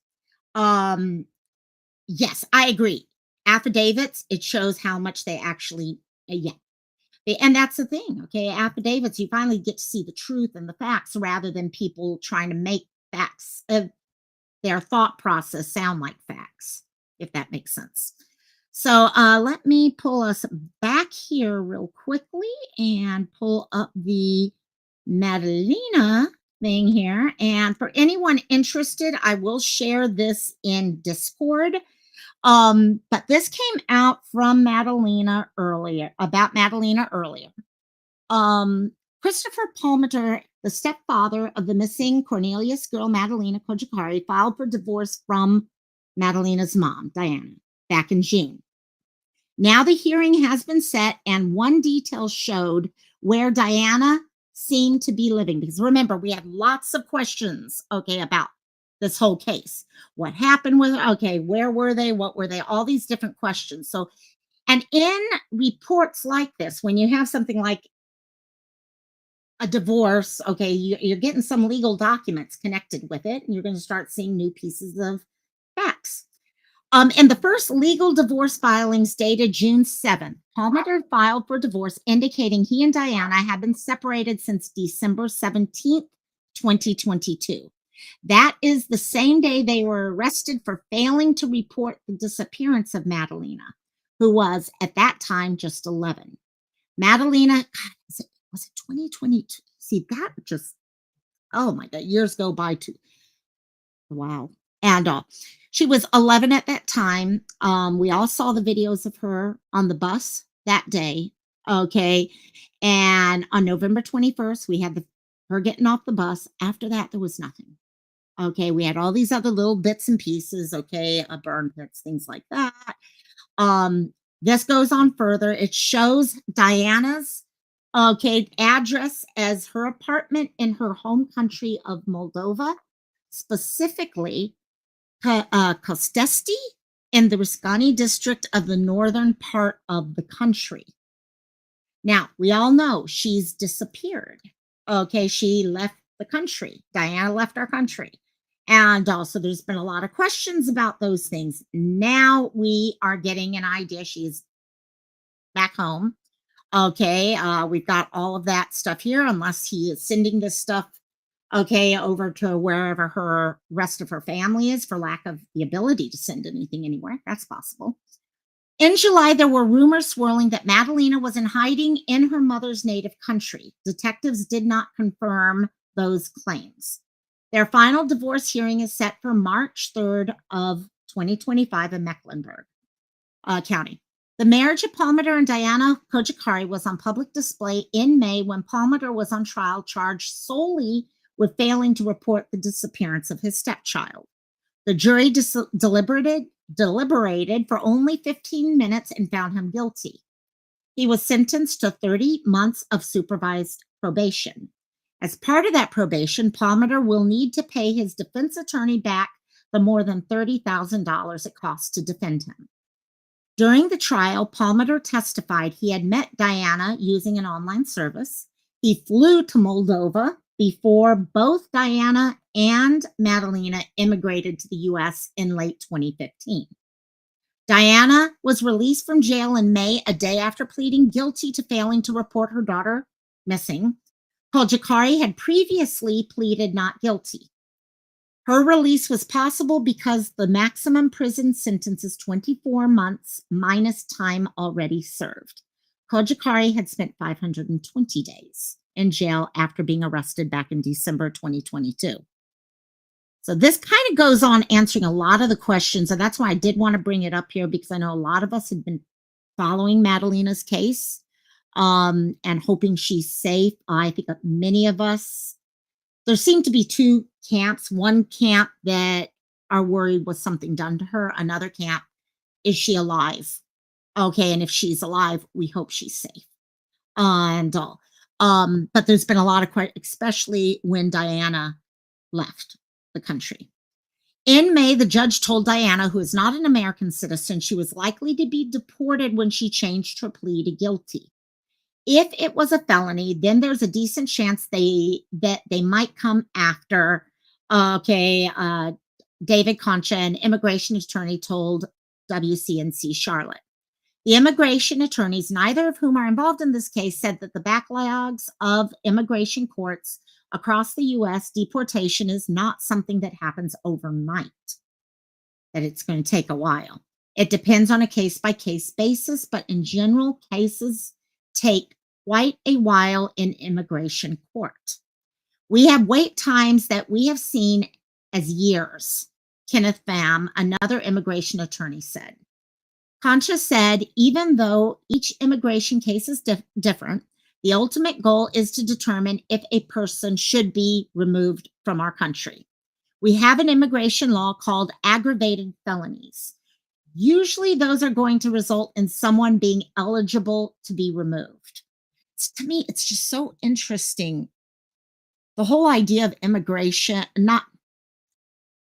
Yes, I agree. Affidavits, it shows how much they actually, and that's the thing, affidavits, you finally get to see the truth and the facts rather than people trying to make facts of their thought process sound like facts, if that makes sense. So let me pull us back here real quickly and pull up the Madalina thing here. And for anyone interested, I will share this in Discord. But this came out from Madalina earlier, about Madalina earlier. Christopher Palmiter, the stepfather of the missing Cornelius girl Madalina Cojocari, filed for divorce from Madalina's mom, Diana, back in June. Now the hearing has been set, and one detail showed where Diana seemed to be living. Because remember, we had lots of questions, about this whole case. What happened with her? Where were they? What were they? All these different questions. So, and in reports like this, when you have something like a divorce, you're getting some legal documents connected with it, and you're going to start seeing new pieces of facts. In the first legal divorce filings dated June 7th, Palmiter filed for divorce, indicating he and Diana had been separated since December 17th, 2022. That is the same day they were arrested for failing to report the disappearance of Madalina, who was at that time just 11. Madalina, God, was it 2022? See, that just, oh my God, years go by too. Wow. And she was 11 at that time. We all saw the videos of her on the bus that day. Okay. And on November 21st, we had her getting off the bus. After that, there was nothing. Okay. We had all these other little bits and pieces. Okay. Burn pits, things like that. This goes on further. It shows Diana's address as her apartment in her home country of Moldova, specifically Kostesti in the Riscani district of the northern part of the country. Now, we all know she's disappeared. Okay, she left the country. Diana left our country. And also, there's been a lot of questions about those things. Now we are getting an idea she's back home. Okay, we've got all of that stuff here, unless he is sending this stuff, okay, over to wherever her rest of her family is for lack of the ability to send anything anywhere. That's possible. In July, there were rumors swirling that Madalina was in hiding in her mother's native country. Detectives did not confirm those claims. Their final divorce hearing is set for March 3rd of 2025 in Mecklenburg County. The marriage of Palmiter and Diana Cojocari was on public display in May when Palmiter was on trial, charged solely with failing to report the disappearance of his stepchild. The jury deliberated for only 15 minutes and found him guilty. He was sentenced to 30 months of supervised probation. As part of that probation, Palmiter will need to pay his defense attorney back the more than $30,000 it costs to defend him. During the trial, Palmiter testified he had met Diana using an online service. He flew to Moldova before both Diana and Madalina immigrated to the U.S. in late 2015. Diana was released from jail in May, a day after pleading guilty to failing to report her daughter missing. Cojocari had previously pleaded not guilty. Her release was possible because the maximum prison sentence is 24 months minus time already served. Cojocari had spent 520 days in jail after being arrested back in December 2022. So this kind of goes on answering a lot of the questions, and that's why I did want to bring it up here, because I know a lot of us had been following Madalina's case and hoping she's safe. I think many of us, there seem to be two camps. One camp that are worried was something done to her. Another camp, is she alive? Okay, and if she's alive, we hope she's safe. And all. But there's been a lot of questions, especially when Diana left the country. In May, the judge told Diana, who is not an American citizen, she was likely to be deported when she changed her plea to guilty. If it was a felony, then there's a decent chance that they might come after. David Concha, an immigration attorney, told WCNC Charlotte. The immigration attorneys, neither of whom are involved in this case, said that the backlogs of immigration courts across the U.S., deportation is not something that happens overnight, that it's going to take a while. It depends on a case-by-case basis, but in general, cases take quite a while in immigration court. We have wait times that we have seen as years, Kenneth Pham, another immigration attorney, said. Concha said, even though each immigration case is different, the ultimate goal is to determine if a person should be removed from our country. We have an immigration law called aggravated felonies. Usually those are going to result in someone being eligible to be removed. To me, it's just so interesting. The whole idea of immigration, not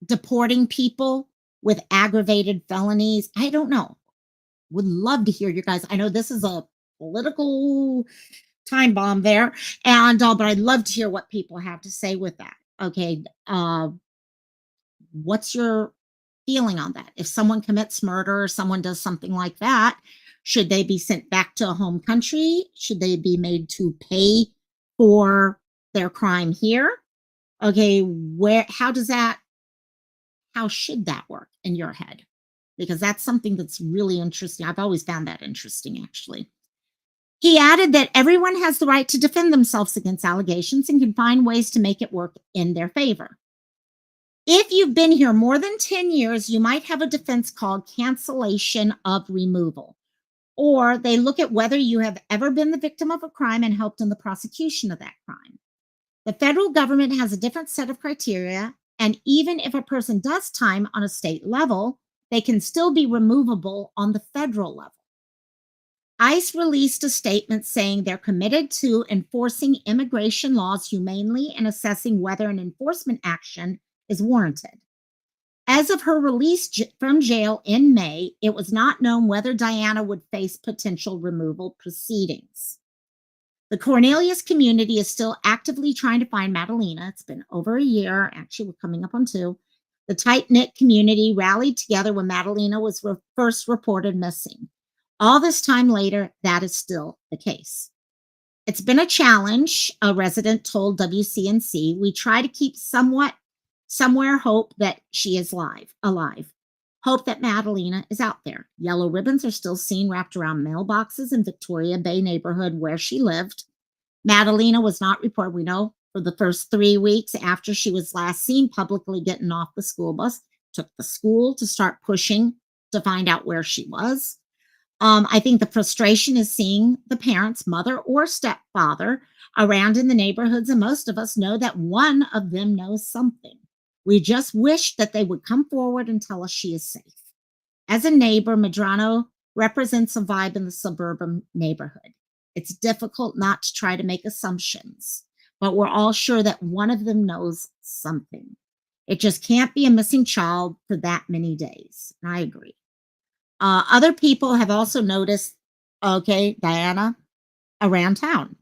deporting people with aggravated felonies. I don't know. Would love to hear you guys. I know this is a political time bomb there, and but I'd love to hear what people have to say with that. Okay, what's your feeling on that? If someone commits murder or someone does something like that, should they be sent back to a home country? Should they be made to pay for their crime here? Okay, how should that work in your head? Because that's something that's really interesting. I've always found that interesting, actually. He added that everyone has the right to defend themselves against allegations and can find ways to make it work in their favor. If you've been here more than 10 years, you might have a defense called cancellation of removal. Or they look at whether you have ever been the victim of a crime and helped in the prosecution of that crime. The federal government has a different set of criteria, and even if a person does time on a state level, they can still be removable on the federal level. ICE released a statement saying they're committed to enforcing immigration laws humanely and assessing whether an enforcement action is warranted. As of her release from jail in May, it was not known whether Diana would face potential removal proceedings. The Cornelius community is still actively trying to find Madalina. It's been over a year. Actually, we're coming up on 2. The tight-knit community rallied together when Madalina was first reported missing. All this time later, that is still the case. It's been a challenge, a resident told WCNC. We try to keep somewhere hope that she is alive. Hope that Madalina is out there. Yellow ribbons are still seen wrapped around mailboxes in Victoria Bay neighborhood where she lived. Madalina was not reported, we know, for the first 3 weeks after she was last seen publicly getting off the school bus. Took the school to start pushing to find out where she was. I think the frustration is seeing the parents, mother or stepfather, around in the neighborhoods, and most of us know that one of them knows something. We just wish that they would come forward and tell us she is safe. As a neighbor, Medrano represents a vibe in the suburban neighborhood. It's difficult not to try to make assumptions, but we're all sure that one of them knows something. It just can't be a missing child for that many days. I agree. Other people have also noticed, Diana around town.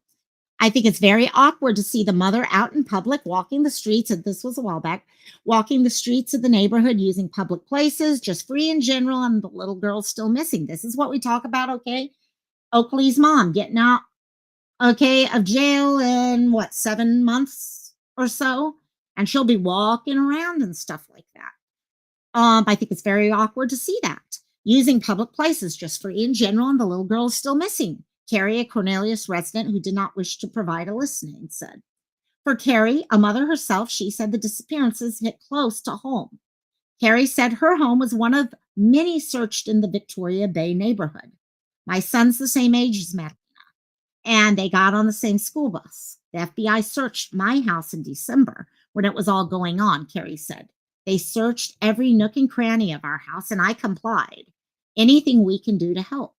I think it's very awkward to see the mother out in public walking the streets, and this was a while back, walking the streets of the neighborhood using public places, just free in general, and the little girl's still missing. This is what we talk about, Oakley's mom getting out, of jail in 7 months or so, and she'll be walking around and stuff like that. I think it's very awkward to see that. Using public places just free in general, and the little girl is still missing. Carrie, a Cornelius resident who did not wish to provide a listening, said. For Carrie, a mother herself, she said the disappearances hit close to home. Carrie said her home was one of many searched in the Victoria Bay neighborhood. My son's the same age as Madalina, and they got on the same school bus. The FBI searched my house in December when it was all going on, Carrie said. They searched every nook and cranny of our house, and I complied. Anything we can do to help.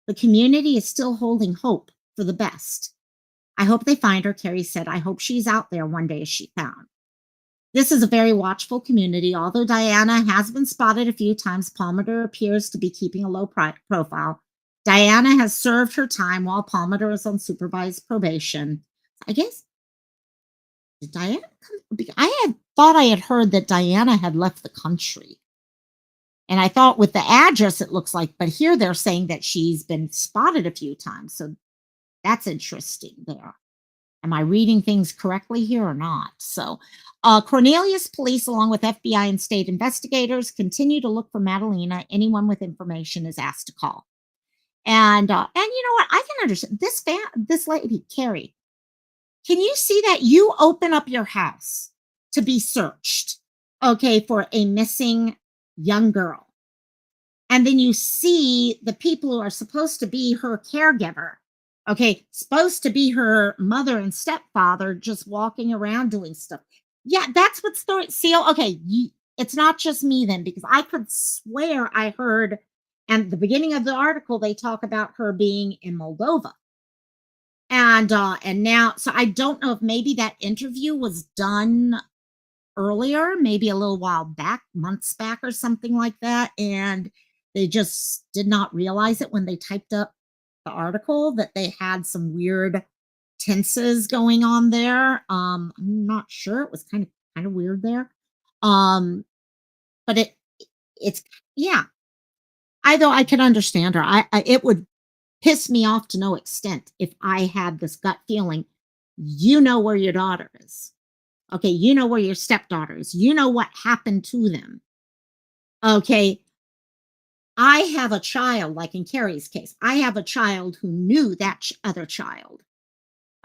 The community is still holding hope for the best. I hope they find her, Carrie said. I hope she's out there one day as she found. This is a very watchful community. Although Diana has been spotted a few times, Palmiter appears to be keeping a low profile. Diana has served her time while Palmiter is on supervised probation. I guess, did Diana come? I thought I had heard that Diana had left the country. And I thought with the address, it looks like, but here they're saying that she's been spotted a few times. So that's interesting there. Am I reading things correctly here or not? So Cornelius police, along with FBI and state investigators, continue to look for Madalina. Anyone with information is asked to call. And you know what? I can understand this lady, Carrie. Can you see that you open up your house to be searched, for a missing young girl? And then you see the people who are supposed to be her caregiver, supposed to be her mother and stepfather, just walking around doing stuff. Yeah, that's what story. See, it's not just me then, because I could swear I heard, and at the beginning of the article, they talk about her being in Moldova. And now, so I don't know if maybe that interview was done earlier, maybe a little while back, months back or something like that. And they just did not realize it when they typed up the article that they had some weird tenses going on there. I'm not sure. It was kind of weird there. But it's yeah. Though I can understand her. It would piss me off to no extent if I had this gut feeling. You know where your daughter is. Okay, you know where your stepdaughter is. You know what happened to them. Okay, I have a child, like in Carrie's case. I have a child who knew that other child.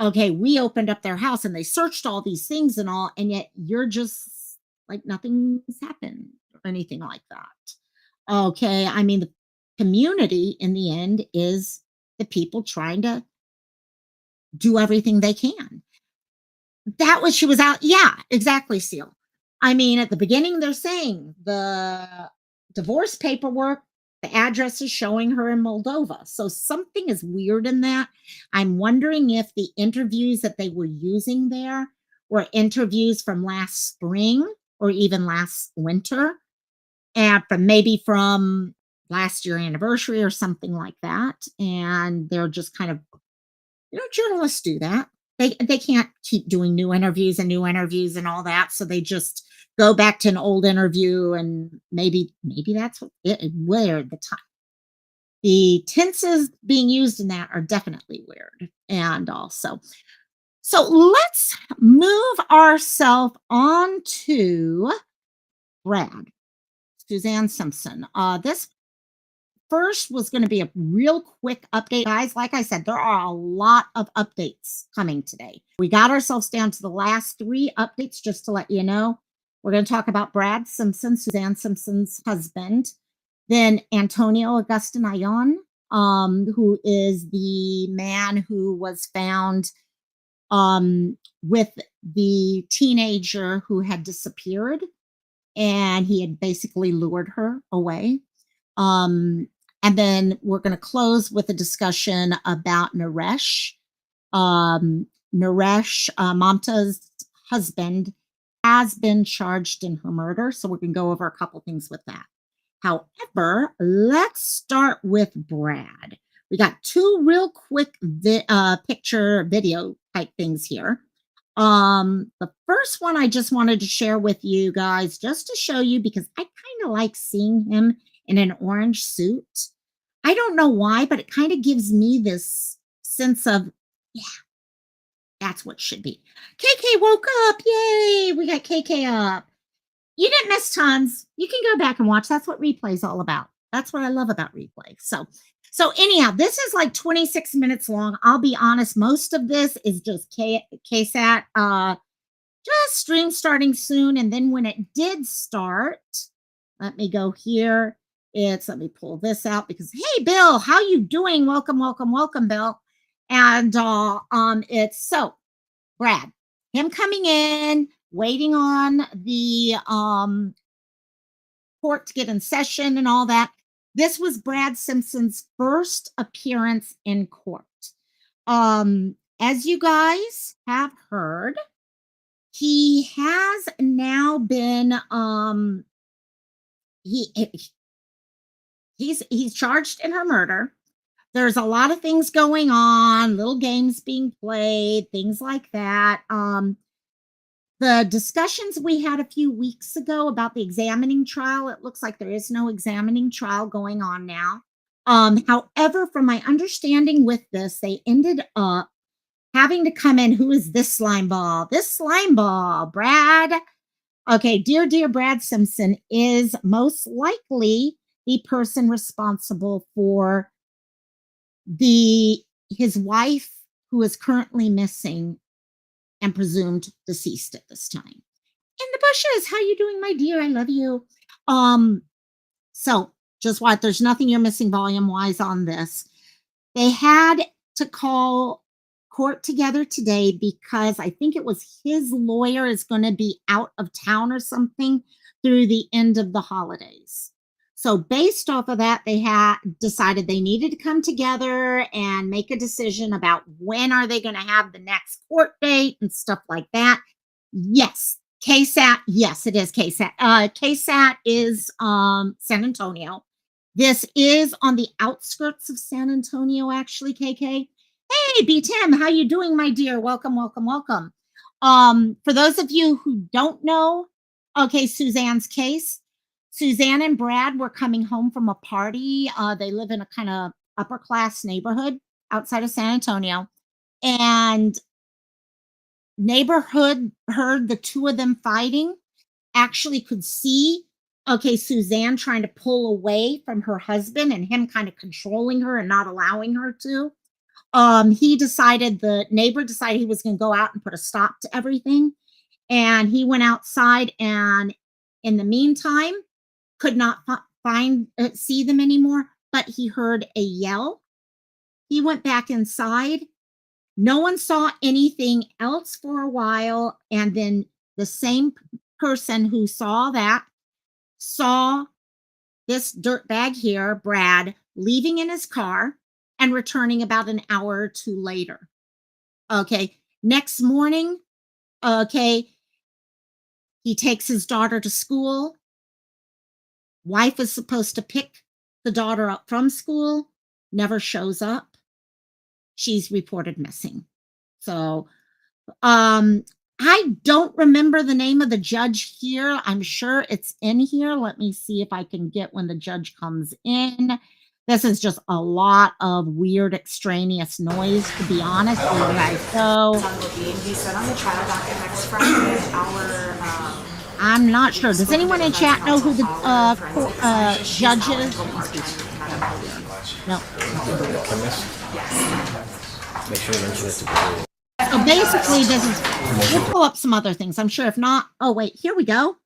Okay, we opened up their house and they searched all these things and all, and yet you're just like nothing's happened or anything like that. Okay, I mean, the community in the end is the people trying to do everything they can. That was she was out. Yeah, exactly, Seal. I mean, at the beginning, they're saying the divorce paperwork, the address is showing her in Moldova. So something is weird in that. I'm wondering if the interviews that they were using there were interviews from last spring or even last winter, and from last year anniversary or something like that. And they're just kind of, journalists do that. They can't keep doing new interviews and all that. So they just go back to an old interview, and maybe that's where the tenses being used in that are definitely weird. And also, so let's move ourselves on to Brad, Suzanne Simpson. This first was going to be a real quick update, guys. Like I said, there are a lot of updates coming today. We got ourselves down to the last 3 updates, just to let you know. We're going to talk about Brad Simpson, Suzanne Simpson's husband, then Antonio Agustin-Ailon, who is the man who was found with the teenager who had disappeared, and he had basically lured her away. And then we're going to close with a discussion about Naresh. Naresh, Mamta's husband, has been charged in her murder. So we're going to go over a couple things with that. However, let's start with Brad. We got 2 real quick picture video type things here. The first one I just wanted to share with you guys, just to show you, because I kind of like seeing him in an orange suit. I don't know why, but it kind of gives me this sense of, yeah, that's what should be. KK woke up. Yay. We got KK up. You didn't miss tons. You can go back and watch. That's what replay is all about. That's what I love about replay. So anyhow, this is like 26 minutes long. I'll be honest. Most of this is just KSAT, just stream starting soon. And then when it did start, let me go here. Let me pull this out because, hey, Bill, how you doing? Welcome, Bill. And it's so Brad, him coming in, waiting on the court to get in session and all that. This was Brad Simpson's first appearance in court. As you guys have heard, he has now been he's charged in her murder. There's a lot of things going on, little games being played, things like that. The discussions we had a few weeks ago about the examining trial, it looks like there is no examining trial going on now. However, from my understanding with this, they ended up having to come in. Who is this slime ball? This slime ball, Brad. Okay, dear Brad Simpson is most likely the person responsible for his wife, who is currently missing and presumed deceased at this time. In the bushes, how you doing, my dear? I love you. So just what? There's nothing you're missing volume-wise on this. They had to call court together today because I think it was his lawyer is going to be out of town or something through the end of the holidays. So based off of that, they had decided they needed to come together and make a decision about when are they going to have the next court date and stuff like that. Yes, KSAT. Yes, it is KSAT. KSAT is San Antonio. This is on the outskirts of San Antonio, actually, KK. Hey, B. Tim, how you doing, my dear? Welcome. For those of you who don't know, okay, Suzanne's case. Suzanne and Brad were coming home from a party. They live in a kind of upper class neighborhood outside of San Antonio. And neighborhood heard the two of them fighting, actually could see, okay, Suzanne trying to pull away from her husband and him kind of controlling her and not allowing her to. The neighbor decided he was going to go out and put a stop to everything. And he went outside, and in the meantime, could not see them anymore, but he heard a yell. He went back inside. No one saw anything else for a while, and then the same person who saw that saw this dirtbag here, Brad, leaving in his car and returning about an hour or two later. Okay, next morning, okay, he takes his daughter to school. Wife is supposed to pick the daughter up from school, never shows up. She's reported missing. So, I don't remember the name of the judge here. I'm sure it's in here. Let me see if I can get when the judge comes in. This is just a lot of weird, extraneous noise, to be honest with you guys. So, He said on the trial docket next Friday, I'm not sure. Does anyone in chat know who the judge is? No. Make sure you mention it to the So basically, we'll pull up some other things. I'm sure if not, oh wait, here we go.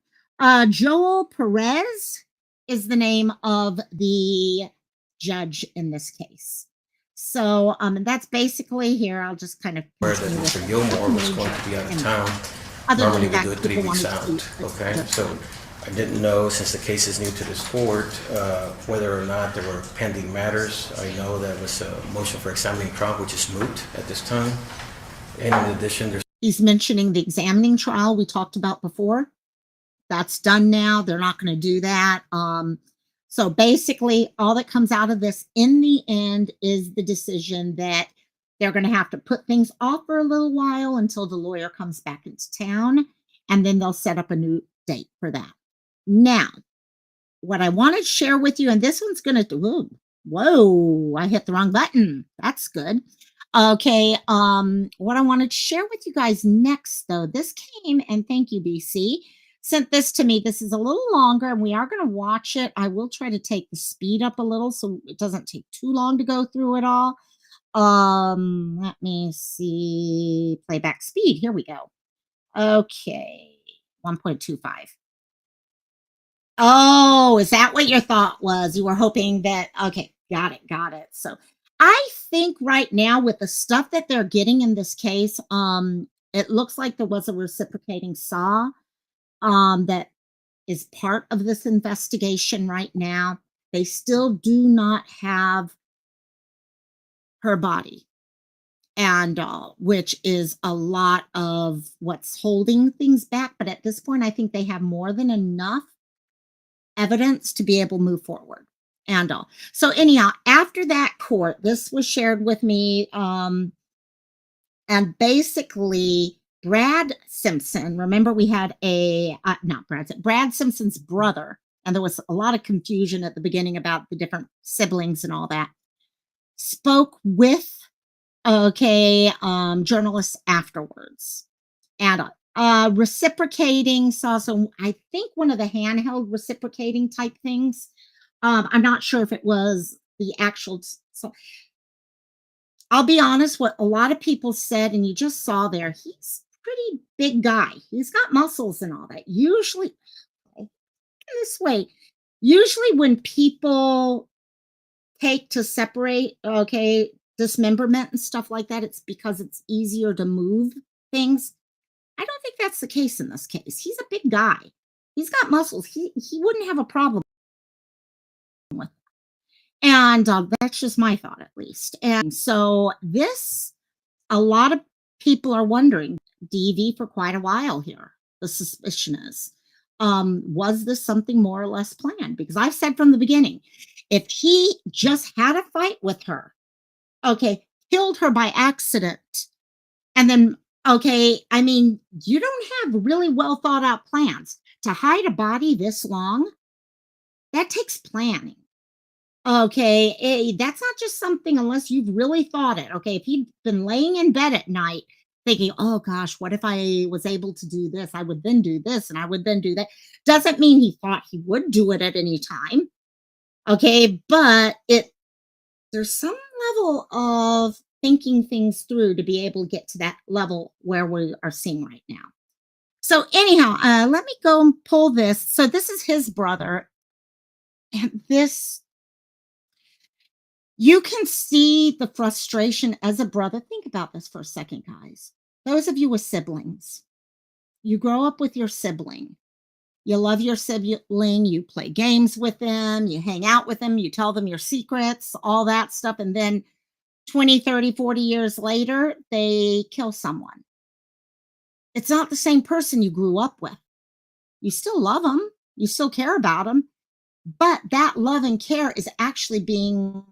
Joel Perez is the name of the judge in this case. So, and that's basically here. I'll just kind of. where that Mr. Gilmore was going to be out of town. Normally we do it 3 weeks out, okay? So I didn't know, since the case is new to this court, whether or not there were pending matters. I know that was a motion for examining trial, which is moot at this time. And in addition, there's He's mentioning the examining trial we talked about before. That's done now. They're not going to do that. So basically, all that comes out of this in the end is the decision that they're going to have to put things off for a little while until the lawyer comes back into town, and then they'll set up a new date for that. Now, what I want to share with you, and this one's going to, whoa, I hit the wrong button. That's good. Okay, what I wanted to share with you guys next, though, this came, and thank you, BC, sent this to me. This is a little longer, and we are going to watch it. I will try to take the speed up a little so it doesn't take too long to go through it all. Let me see. Playback speed. Here we go. Okay, 1.25. Oh, is that what your thought was? You were hoping that, okay, got it. So I think right now with the stuff that they're getting in this case, it looks like there was a reciprocating saw that is part of this investigation right now. They still do not have her body, and which is a lot of what's holding things back. But at this point, I think they have more than enough evidence to be able to move forward. And so anyhow, after that court, this was shared with me, and basically Brad Simpson, remember we had Brad Simpson's brother, and there was a lot of confusion at the beginning about the different siblings and all that, spoke with journalists afterwards, and reciprocating saw some, I think one of the handheld reciprocating type things. I'm not sure if it was the actual. So I'll be honest, what a lot of people said, and you just saw there, he's a pretty big guy. He's got muscles and all that. Usually, this way, usually when people take to separate, dismemberment and stuff like that, it's because it's easier to move things. I don't think that's the case in this case. He's a big guy. He's got muscles. He wouldn't have a problem with it. And that's just my thought, at least. And so this, a lot of people are wondering, DV for quite a while here. The suspicion is, was this something more or less planned? Because I said from the beginning, if he just had a fight with her, killed her by accident, and then, I mean, you don't have really well thought out plans to hide a body this long. That takes planning. Okay, that's not just something unless you've really thought it. Okay, if he'd been laying in bed at night thinking, "Oh gosh, what if I was able to do this? I would then do this and I would then do that." Doesn't mean he thought he would do it at any time. Okay, but there's some level of thinking things through to be able to get to that level where we are seeing right now. So anyhow, let me go and pull this. So this is his brother, and this you can see the frustration as a brother. Think about this for a second, guys. Those of you with siblings, you grow up with your sibling. You love your sibling, you play games with them, you hang out with them, you tell them your secrets, all that stuff. And then 20, 30, 40 years later, they kill someone. It's not the same person you grew up with. You still love them, you still care about them, but that love and care is actually being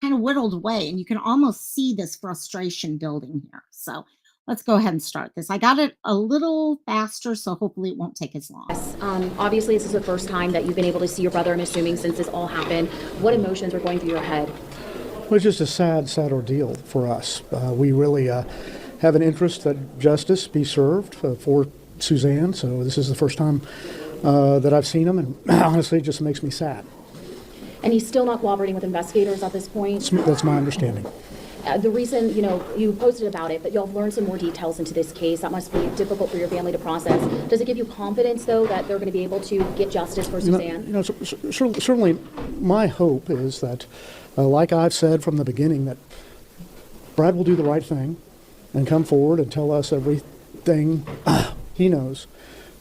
kind of whittled away. And you can almost see this frustration building here. So let's go ahead and start this. I got it a little faster, so hopefully it won't take as long. Obviously, this is the first time that you've been able to see your brother, I'm assuming, since this all happened. What emotions are going through your head? Well, it's just a sad, sad ordeal for us. We really have an interest that justice be served for Suzanne, so this is the first time that I've seen him, and honestly, it just makes me sad. And he's still not cooperating with investigators at this point? That's my understanding. The reason, you posted about it, but y'all have learned some more details into this case. That must be difficult for your family to process. Does it give you confidence, though, that they're going to be able to get justice for Suzanne? Certainly my hope is that, like I've said from the beginning, that Brad will do the right thing and come forward and tell us everything he knows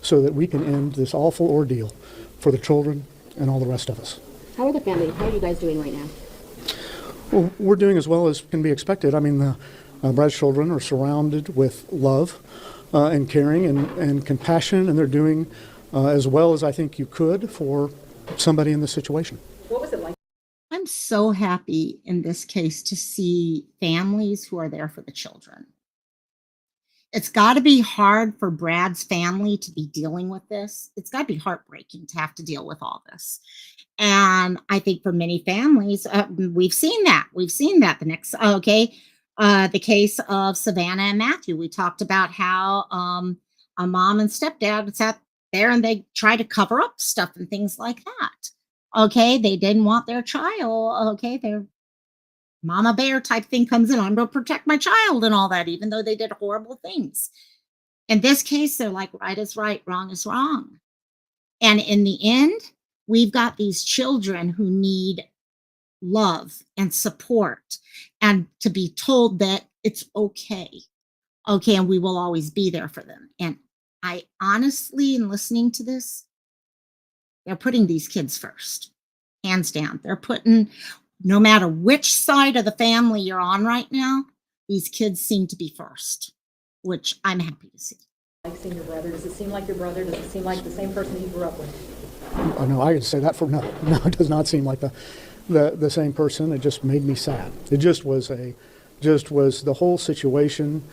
so that we can end this awful ordeal for the children and all the rest of us. How are the family? How are you guys doing right now? Well, we're doing as well as can be expected. I mean, Brad's children are surrounded with love and caring and compassion, and they're doing as well as I think you could for somebody in this situation. What was it like? I'm so happy in this case to see families who are there for the children. It's got to be hard for Brad's family to be dealing with this. It's got to be heartbreaking to have to deal with all this. And I think for many families, we've seen that. We've seen that. The case of Savanah and Matthew. We talked about how a mom and stepdad sat there and they tried to cover up stuff and things like that. Okay, they didn't want their child. Okay, their mama bear type thing comes in. I'm going to protect my child and all that, even though they did horrible things. In this case, they're like, right is right, wrong is wrong. And in the end, we've got these children who need love and support and to be told that it's okay. Okay, and we will always be there for them. And I honestly, in listening to this, they're putting these kids first, hands down. They're putting, no matter which side of the family you're on right now, these kids seem to be first, which I'm happy to see. Like seeing your brother, does it seem like your brother? Does it seem like the same person you grew up with? Oh, no, I can say that for no. No, it does not seem like the same person. It just made me sad. It just was the whole situation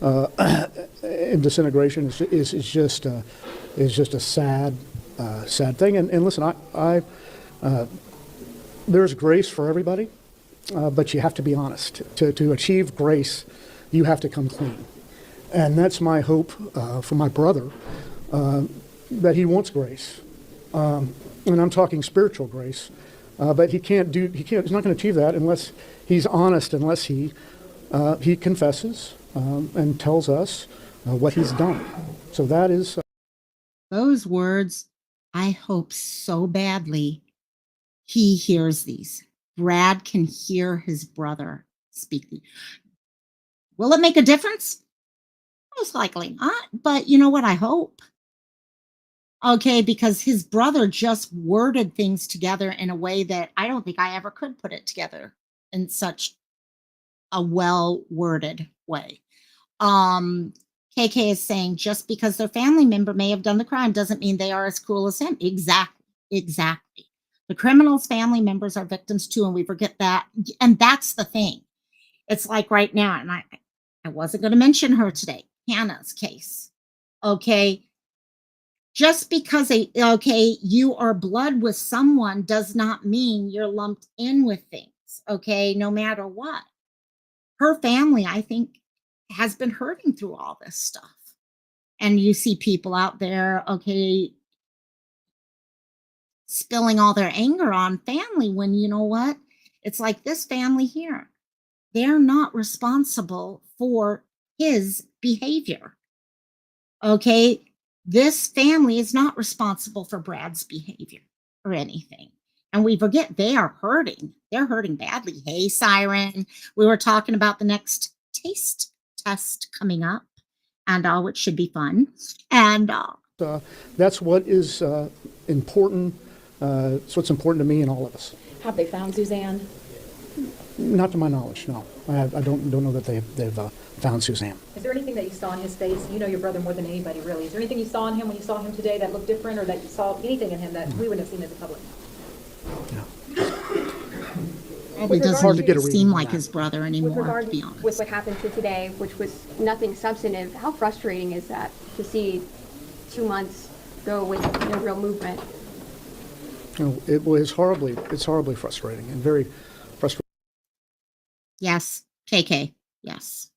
in disintegration is just a sad thing. And listen, there's grace for everybody, but you have to be honest. To achieve grace, you have to come clean. And that's my hope for my brother, that he wants grace. And I'm talking spiritual grace, but he's not going to achieve that unless he's honest, unless he confesses and tells us what he's done. So that is those words. I hope so badly he hears these. Brad can hear his brother speak. Will it make a difference? Most likely not. But you know what? I hope. Okay, because his brother just worded things together in a way that I don't think I ever could put it together in such a well-worded way. KK is saying just because their family member may have done the crime doesn't mean they are as cruel as him. Exactly. The criminal's family members are victims too, and we forget that. And that's the thing. It's like right now, and I wasn't going to mention her today, Hannah's case. Okay. just because you are blood with someone does not mean you're lumped in with things, okay, no matter what. Her family, I think, has been hurting through all this stuff. And you see people out there, okay, spilling all their anger on family when you know what? It's like this family here. They're not responsible for his behavior. Okay? This family is not responsible for Brad's behavior or anything. And we forget they are hurting. They're hurting badly. Hey, Siren, we were talking about the next taste test coming up, and which should be fun. And that's what is important. It's what's important to me and all of us. Have they found Suzanne? Not to my knowledge, no. I don't know that they've found Suzanne. Is there anything that you saw in his face? You know your brother more than anybody, really. Is there anything you saw in him when you saw him today that looked different, or that you saw anything in him that we wouldn't have seen as a public? No. Probably doesn't seem like his brother anymore, to be honest. With what happened to today, which was nothing substantive, how frustrating is that to see 2 months go with no real movement? It's horribly frustrating and very frustrating. Yes, KK, yes.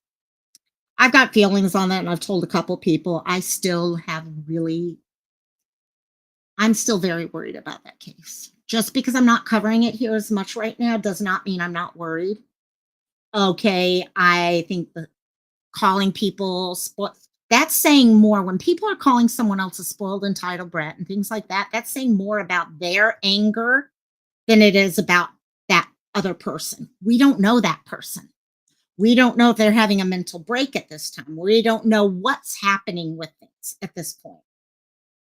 I've got feelings on that, and I've told a couple people. I'm still very worried about that case. Just because I'm not covering it here as much right now does not mean I'm not worried. Okay, I think the calling people that's saying more. When people are calling someone else a spoiled, entitled brat and things like that, that's saying more about their anger than it is about that other person. We don't know that person. We don't know if they're having a mental break at this time. We don't know what's happening with things at this point.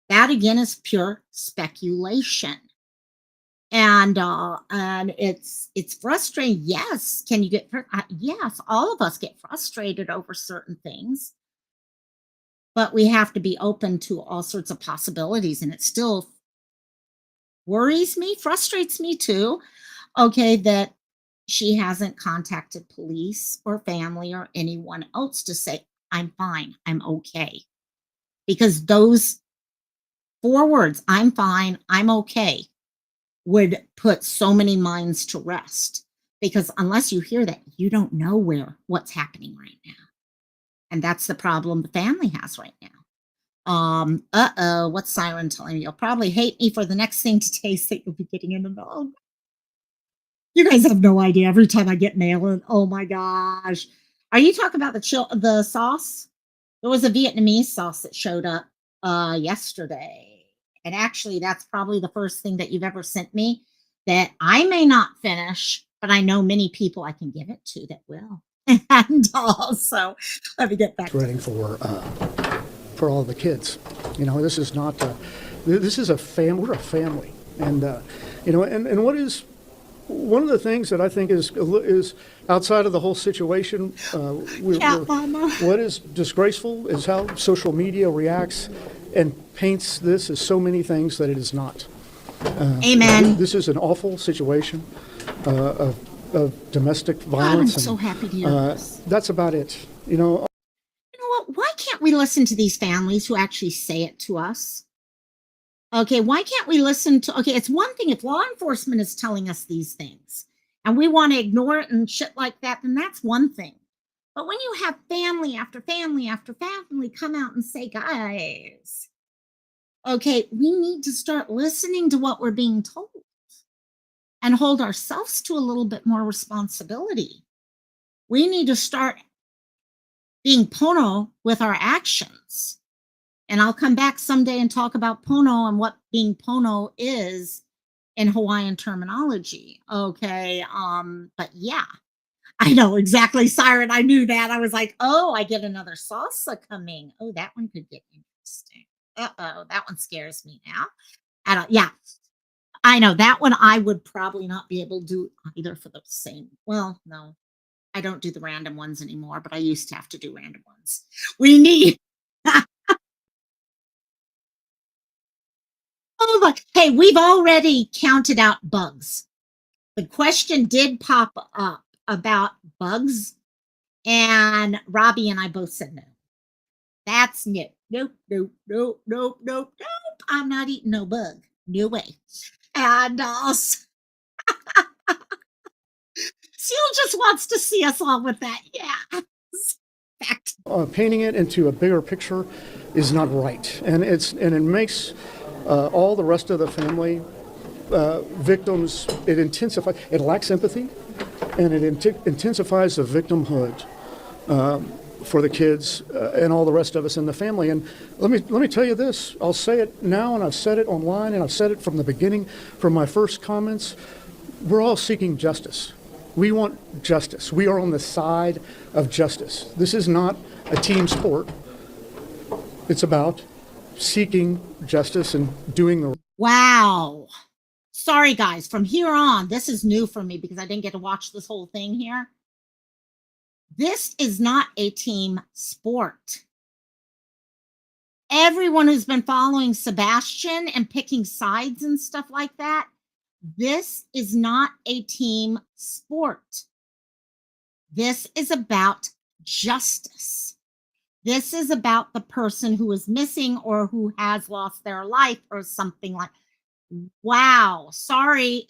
That again is pure speculation. And it's frustrating. Yes. Can you get, yes, all of us get frustrated over certain things, but we have to be open to all sorts of possibilities. And it still worries me, frustrates me too. Okay. That she hasn't contacted police or family or anyone else to say, I'm fine, I'm okay. Because those 4 words, I'm fine, I'm okay, would put so many minds to rest. Because unless you hear that, you don't know what's happening right now. And that's the problem the family has right now. What's Siren telling me? You'll probably hate me for the next thing to taste that you'll be getting in the dog. You guys have no idea. Every time I get mail in, oh my gosh. Are you talking about the sauce? There was a Vietnamese sauce that showed up yesterday. And actually, that's probably the first thing that you've ever sent me that I may not finish, but I know many people I can give it to that will. And also, let me get back to for all the kids. You know, this is not, this is a family, we're a family. And, you know, and what is, one of the things that I think is outside of the whole situation, what is disgraceful is how social media reacts and paints this as so many things that it is not. Amen. This is an awful situation of domestic violence. God, I'm so happy to hear this. That's about it. You know what? Why can't we listen to these families who actually say it to us? Okay, why can't we listen to, okay, it's one thing if law enforcement is telling us these things and we want to ignore it and shit like that, then that's one thing. But when you have family after family after family come out and say, guys, okay, we need to start listening to what we're being told and hold ourselves to a little bit more responsibility. We need to start being Pono with our actions. And I'll come back someday and talk about Pono and what being Pono is in Hawaiian terminology. Okay. But yeah, I know exactly, Siren. I knew that. I was like, oh, I get another salsa coming. Oh, that one could get interesting. Uh-oh, that one scares me now. Yeah, I know that one I would probably not be able to do either for the same. Well, no, I don't do the random ones anymore, but I used to have to do random ones. We need. Oh, look. Hey, we've already counted out bugs. The question did pop up about bugs, and Robbie and I both said no. That's new. nope, nope, nope, nope, nope, nope. I'm not eating no bug. No way. And Seal just wants to see us all with that. Yeah. Fact. Painting it into a bigger picture is not right, and it makes all the rest of the family victims. It lacks empathy, and it intensifies the victimhood for the kids and all the rest of us in the family. And let me tell you this. I'll say it now, and I've said it online, and I've said it from the beginning, from my first comments. We're all seeking justice. We want justice. We are on the side of justice. This is not a team sport. It's about seeking justice and doing the. Wow. Sorry, guys. From here on, this is new for me because I didn't get to watch this whole thing here. This is not a team sport. Everyone who's been following Sebastian and picking sides and stuff like that, this is not a team sport. This is about justice. This is about the person who is missing or who has lost their life or something like. Wow. Sorry.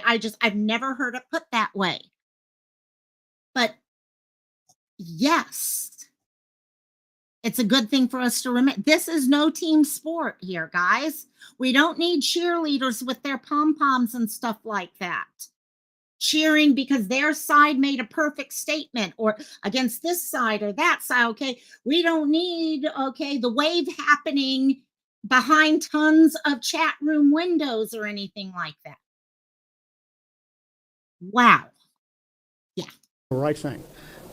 I've never heard it put that way. But yes, it's a good thing for us to remember. This is no team sport here, guys. We don't need cheerleaders with their pom-poms and stuff like that. Cheering because their side made a perfect statement or against this side or that side, okay? We don't need, the wave happening behind tons of chat room windows or anything like that. Wow. Yeah. The right thing.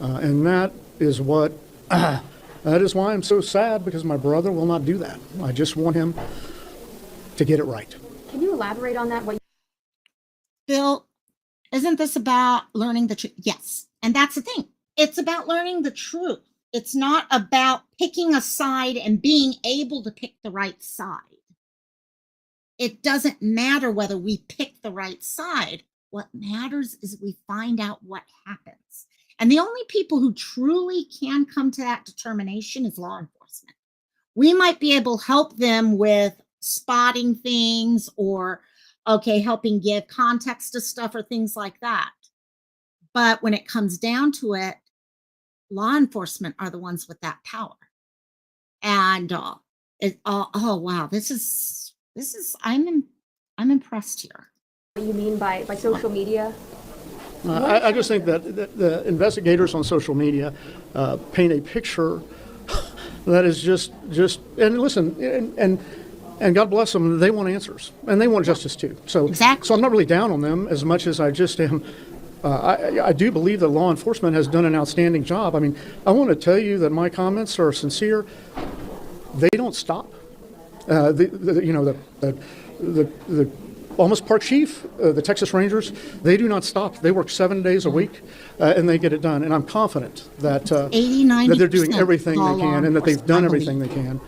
And that is what, that is why I'm so sad, because my brother will not do that. I just want him to get it right. Can you elaborate on that? Bill, isn't this about learning the truth? Yes. And that's the thing. It's about learning the truth. It's not about picking a side and being able to pick the right side. It doesn't matter whether we pick the right side. What matters is we find out what happens. And the only people who truly can come to that determination is law enforcement. We might be able to help them with spotting things or, helping give context to stuff or things like that. But when it comes down to it, law enforcement are the ones with that power. And wow, this is I'm impressed here. What do you mean by social media? I just think that the investigators on social media paint a picture that is just and listen, and God bless them, they want answers and they want justice too. So exactly. So I'm not really down on them as much as I just am. I do believe that law enforcement has done an outstanding job. I mean, I want to tell you that my comments are sincere. They don't stop. The Almost Park Chief, the Texas Rangers, they do not stop. They work 7 days a week, and they get it done. And I'm confident that that they're doing everything they can, and that they've done everything they can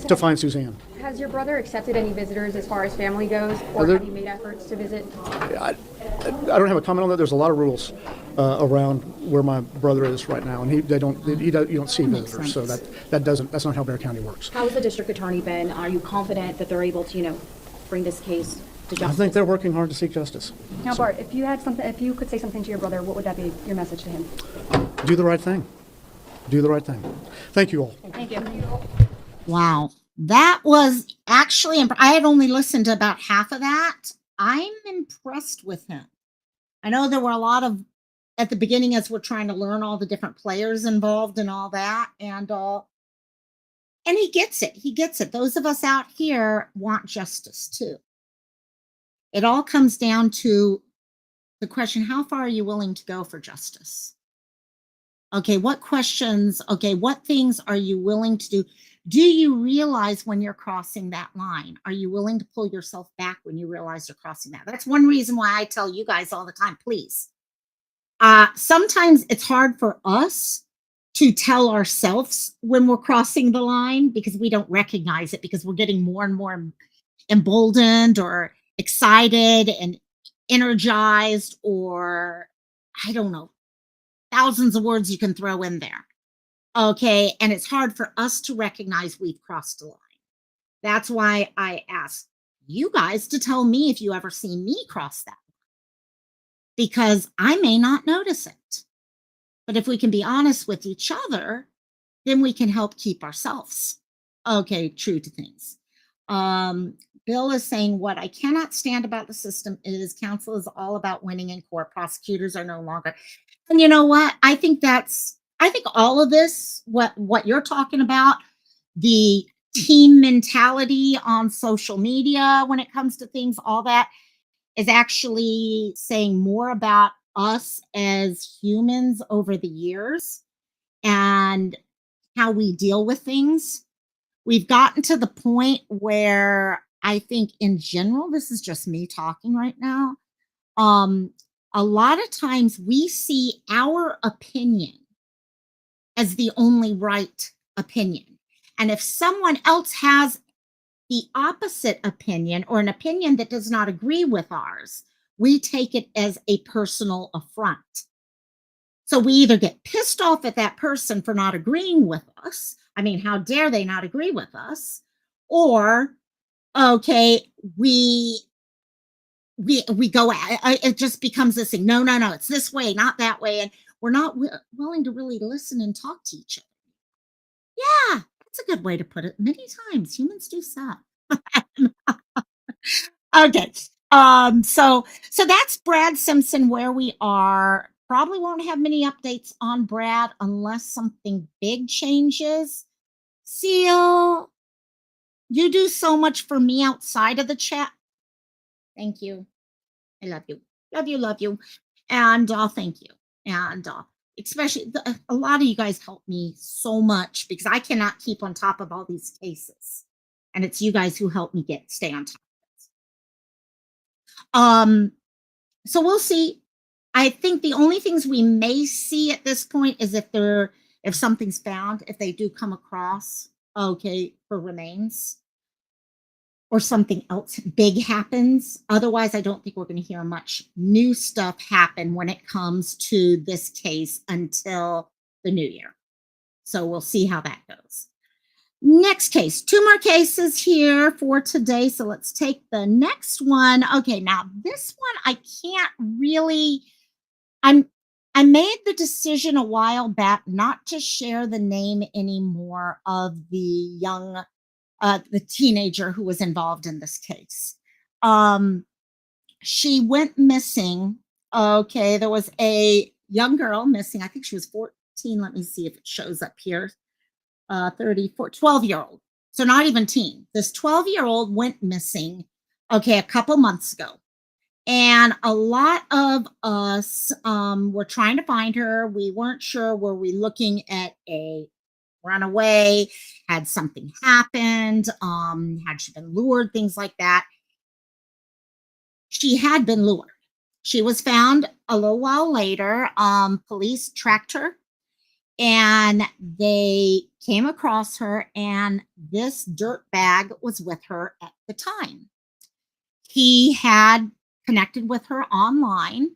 to find Suzanne. Has your brother accepted any visitors as far as family goes, or have you made efforts to visit? I don't have a comment on that. There's a lot of rules around where my brother is right now, and you don't see visitors, so that's not how Bexar County works. How has the district attorney been? Are you confident that they're able to, bring this case to justice? I think they're working hard to seek justice. Now, Bart, if you could say something to your brother, what would that be? Your message to him? Do the right thing. Do the right thing. Thank you all. Thank you. Wow. That was actually, I had only listened to about half of that. I'm impressed with him. I know there were a lot of, at the beginning, as we're trying to learn all the different players involved and all that, and he gets it. He gets it. Those of us out here want justice too. It all comes down to the question, how far are you willing to go for justice? What questions, what things are you willing to do? Do you realize when you're crossing that line? Are you willing to pull yourself back when you realize you're crossing that? That's one reason why I tell you guys all the time, please. Sometimes it's hard for us to tell ourselves when we're crossing the line because we don't recognize it, because we're getting more and more emboldened or excited and energized, or I don't know, thousands of words you can throw in there. Okay. And it's hard for us to recognize we've crossed a line. That's why I asked you guys to tell me if you ever see me cross that line, because I may not notice it. But if we can be honest with each other, then we can help keep ourselves, okay, true to things. Bill is saying, what I cannot stand about the system is counsel is all about winning in court. Prosecutors are no longer. And you know what? I think all of this, what you're talking about, the team mentality on social media when it comes to things, all that is actually saying more about us as humans over the years and how we deal with things. We've gotten to the point where I think in general, this is just me talking right now. A lot of times we see our opinion as the only right opinion. And if someone else has the opposite opinion or an opinion that does not agree with ours, we take it as a personal affront. So we either get pissed off at that person for not agreeing with us. I mean, how dare they not agree with us? Or, okay, we go, it just becomes this thing. No, it's this way, not that way. And we're not willing to really listen and talk to each other. Yeah, that's a good way to put it. Many times humans do suck. Okay. So that's Brad Simpson where we are. Probably won't have many updates on Brad unless something big changes. Seal, you do so much for me outside of the chat. Thank you. I love you. Love you. And thank you. And especially a lot of you guys help me so much because I cannot keep on top of all these cases. And it's you guys who help me stay on top of it. So we'll see. I think the only things we may see at this point is if something's found, if they do come across, okay, for remains or something else big happens. Otherwise, I don't think we're going to hear much new stuff happen when it comes to this case until the new year. So we'll see how that goes. Next case, 2 more cases here for today. So let's take the next one. Okay, now this one I can't really, I made the decision a while back not to share the name anymore of the the teenager who was involved in this case. She went missing. Okay, there was a young girl missing. I think she was 14. Let me see if it shows up here. 12-year-old. So not even teen. This 12-year-old went missing, okay, a couple months ago. And a lot of us were trying to find her. We weren't sure, were we looking at a runaway? Had something happened? Had she been lured? Things like that. She had been lured. She was found a little while later. Police tracked her and they came across her, and this dirt bag was with her at the time. He had connected with her online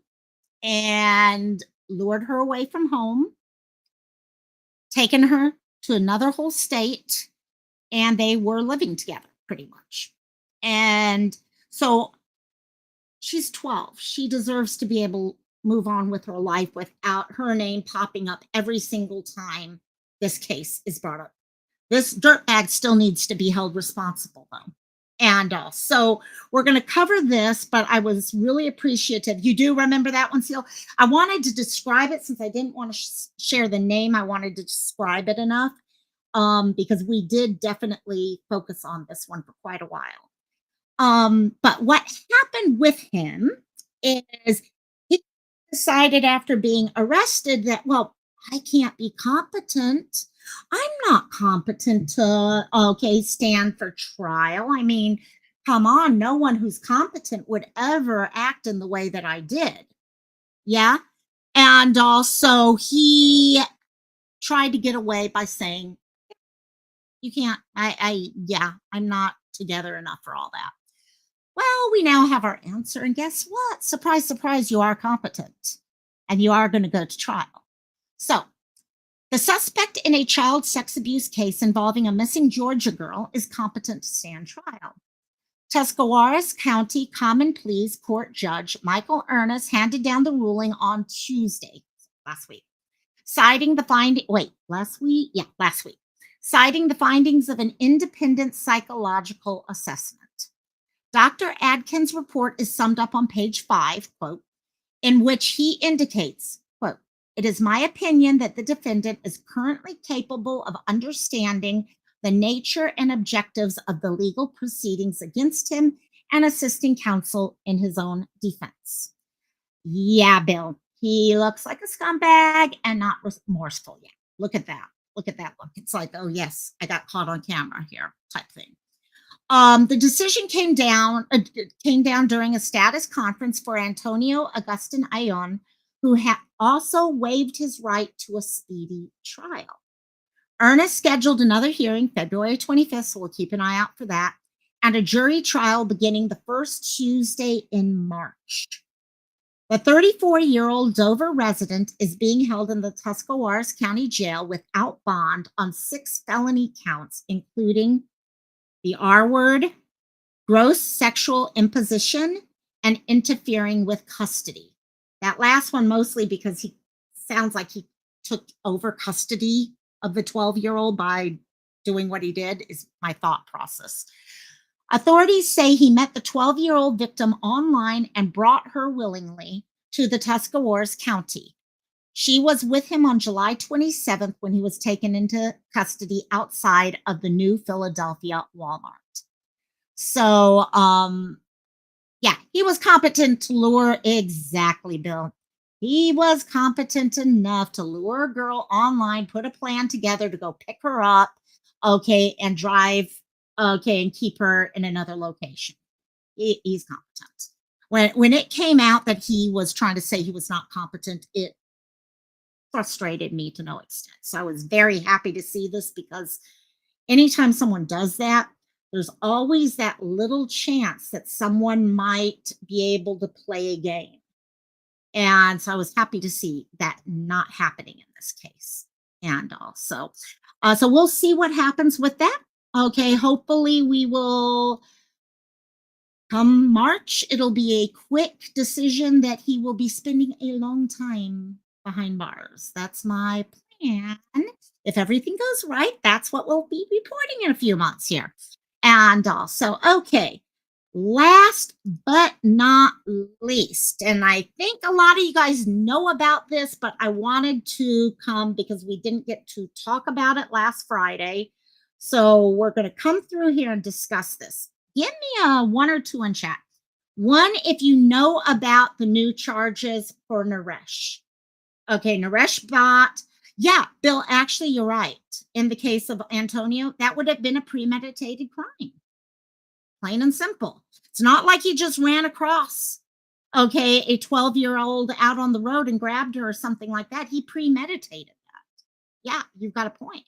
and lured her away from home, taken her to another whole state, and they were living together pretty much. And so she's 12. She deserves to be able to move on with her life without her name popping up every single time this case is brought up. This dirtbag still needs to be held responsible, though. And so we're going to cover this, but I was really appreciative. You do remember that one, Seal? I wanted to describe it since I didn't want to share the name. I wanted to describe it enough because we did definitely focus on this one for quite a while. But what happened with him is he decided after being arrested that, well, I can't be competent. I'm not competent to, okay, stand for trial. I mean, come on, no one who's competent would ever act in the way that I did. Yeah. And also he tried to get away by saying, you can't, I'm not together enough for all that. Well, we now have our answer. And guess what? Surprise, surprise, you are competent and you are going to go to trial. So The suspect in a child sex abuse case involving a missing Georgia girl is competent to stand trial. Tuscarawas County Common Pleas Court Judge Michael Ernest handed down the ruling on Tuesday, last week, citing the findings of an independent psychological assessment. Dr. Adkins' report is summed up on page 5, quote, in which he indicates, quote, it is my opinion that the defendant is currently capable of understanding the nature and objectives of the legal proceedings against him and assisting counsel in his own defense. Yeah, Bill, he looks like a scumbag and not remorseful yet. Look at that. Look at that look. It's like, oh, yes, I got caught on camera here type thing. The decision came down during a status conference for Antonio Agustin-Ailon, who had also waived his right to a speedy trial. Ernest scheduled another hearing February 25th, so we'll keep an eye out for that, and a jury trial beginning the first Tuesday in March. The 34-year-old Dover resident is being held in the Tuscarawas County Jail without bond on 6 felony counts, including the R word, gross sexual imposition, and interfering with custody. That last one mostly because he sounds like he took over custody of the 12-year-old by doing what he did, is my thought process. Authorities say he met the 12-year-old victim online and brought her willingly to the Tuscarawas County. She was with him on July 27th when he was taken into custody outside of the New Philadelphia Walmart. So, yeah, he was competent to lure, exactly, Bill. He was competent enough to lure a girl online, put a plan together to go pick her up, okay, and drive, okay, and keep her in another location. He's competent. When it came out that he was trying to say he was not competent, it frustrated me to no extent. So I was very happy to see this, because anytime someone does that, there's always that little chance that someone might be able to play a game. And so I was happy to see that not happening in this case. And also, so we'll see what happens with that. Okay, hopefully we will, come March, it'll be a quick decision that he will be spending a long time behind bars. That's my plan. If everything goes right, that's what we'll be reporting in a few months here. And also, okay, last but not least, and I think a lot of you guys know about this, but I wanted to come because we didn't get to talk about it last Friday. So we're going to come through here and discuss this. Give me a 1 or 2 in chat. 1, if you know about the new charges for Naresh. Okay, Naresh Bhatt. Yeah, Bill, actually, you're right. In the case of Antonio, that would have been a premeditated crime. Plain and simple. It's not like he just ran across, okay, a 12-year-old out on the road and grabbed her or something like that. He premeditated that. Yeah, you've got a point.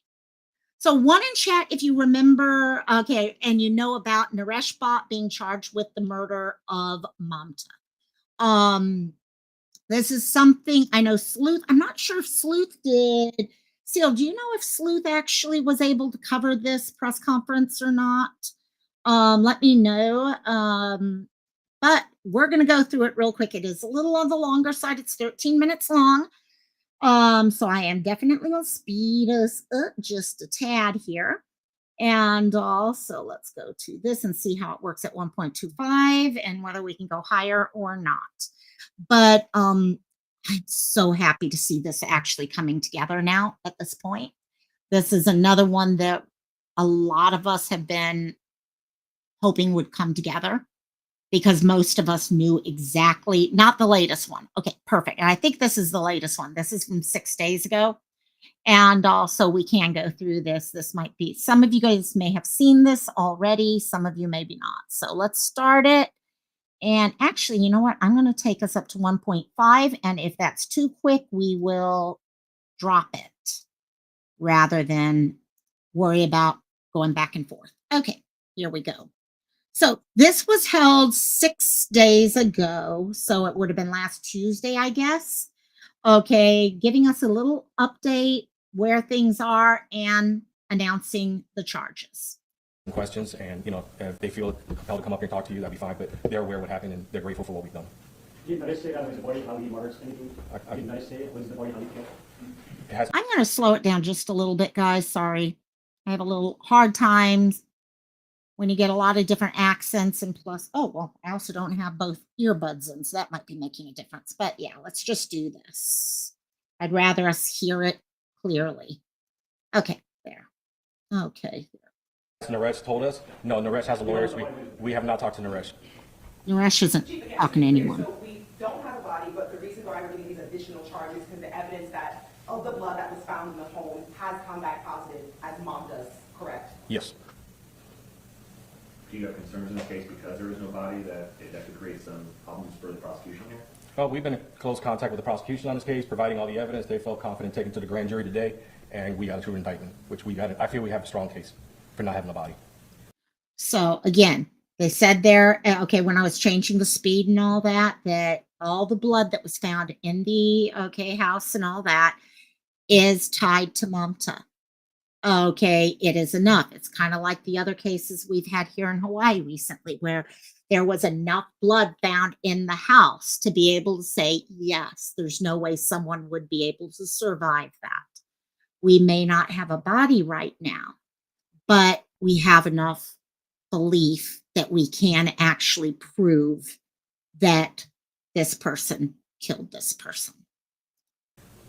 So 1 in chat, if you remember, okay, and you know about Naresh Bhatt being charged with the murder of Mamta. This is something, I know Sleuth, I'm not sure if Sleuth did. Seal, do you know if Sleuth actually was able to cover this press conference or not? Let me know. But we're going to go through it real quick. It is a little on the longer side. It's 13 minutes long. So I am definitely going to speed us up just a tad here. And also, let's go to this and see how it works at 1.25 and whether we can go higher or not. But I'm so happy to see this actually coming together now at this point. This is another one that a lot of us have been hoping would come together, because most of us knew exactly, not the latest one. Okay, perfect. And I think this is the latest one. This is from 6 days ago. And also we can go through this. This might be, some of you guys may have seen this already. Some of you maybe not. So let's start it. And actually, you know what? I'm going to take us up to 1.5. And if that's too quick, we will drop it rather than worry about going back and forth. Okay, here we go. So this was held 6 days ago. So it would have been last Tuesday, I guess. Okay, giving us a little update where things are and announcing the charges. Questions, and if they feel compelled to come up here and talk to you, that'd be fine, but they're aware of what happened and they're grateful for what we've done. Did Naresh say that was the body, how he murders anything? Did Naresh say it was the body, how he killed? I'm going to slow it down just a little bit, guys. Sorry. I have a little hard time when you get a lot of different accents, and plus, oh, well, I also don't have both earbuds in, so that might be making a difference. But yeah, let's just do this. I'd rather us hear it clearly. Okay, there. Okay. Naresh told us? No, Naresh has a lawyer. We have not talked to Naresh. Naresh isn't talking to anyone. So we don't have a body, but the reason why we're getting these additional charges is because the evidence that of the blood that was found in the home has come back positive, as Mom does, correct? Yes. Do you have concerns in this case because there is no body that could create some problems for the prosecution here? Well, we've been in close contact with the prosecution on this case, providing all the evidence. They felt confident taking to the grand jury today, and we got a true indictment, which I feel we have a strong case for not having a body. So again, they said there, okay, when I was changing the speed and all that all the blood that was found in the house and all that is tied to Mamta. Okay, it is enough. It's kind of like the other cases we've had here in Hawaii recently, where there was enough blood found in the house to be able to say, yes, there's no way someone would be able to survive that. We may not have a body right now, but we have enough belief that we can actually prove that this person killed this person.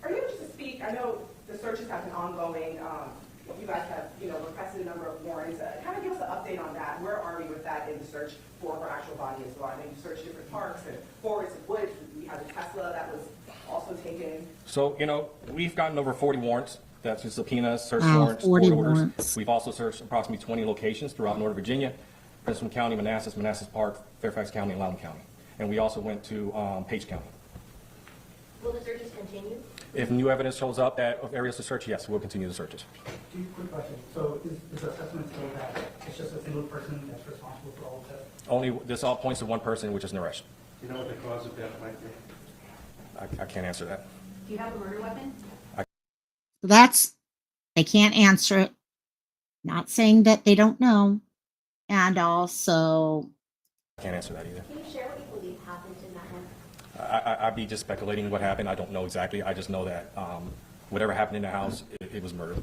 Are you able to speak? I know the searches have been ongoing. You guys have, requested a number of warrants. Kind of give us an update on that. Where are we with that in the search for her actual body as well? I know you searched different parks and forests and woods. We have a Tesla that was also taken. So, we've gotten over 40 warrants. That's just subpoenas, search warrants, 40 court orders. warrants. We've also searched approximately 20 locations throughout Northern Virginia, Princeton County, Manassas Park, Fairfax County, and Loudoun County. And we also went to Page County. Will the searches continue? If new evidence shows up of areas to search, yes, we'll continue the searches. Quick question. So is the assessment still that it's just a single person that's responsible for all of that? Only, this all points to one person, which is Naresh. Do you know what the cause of death might be? I can't answer that. Do you have a murder weapon? They can't answer it. Not saying that they don't know. And also, I can't answer that either. Can you share what you believe happened in that home? I'd be just speculating what happened. I don't know exactly. I just know that whatever happened in the house, it was murder.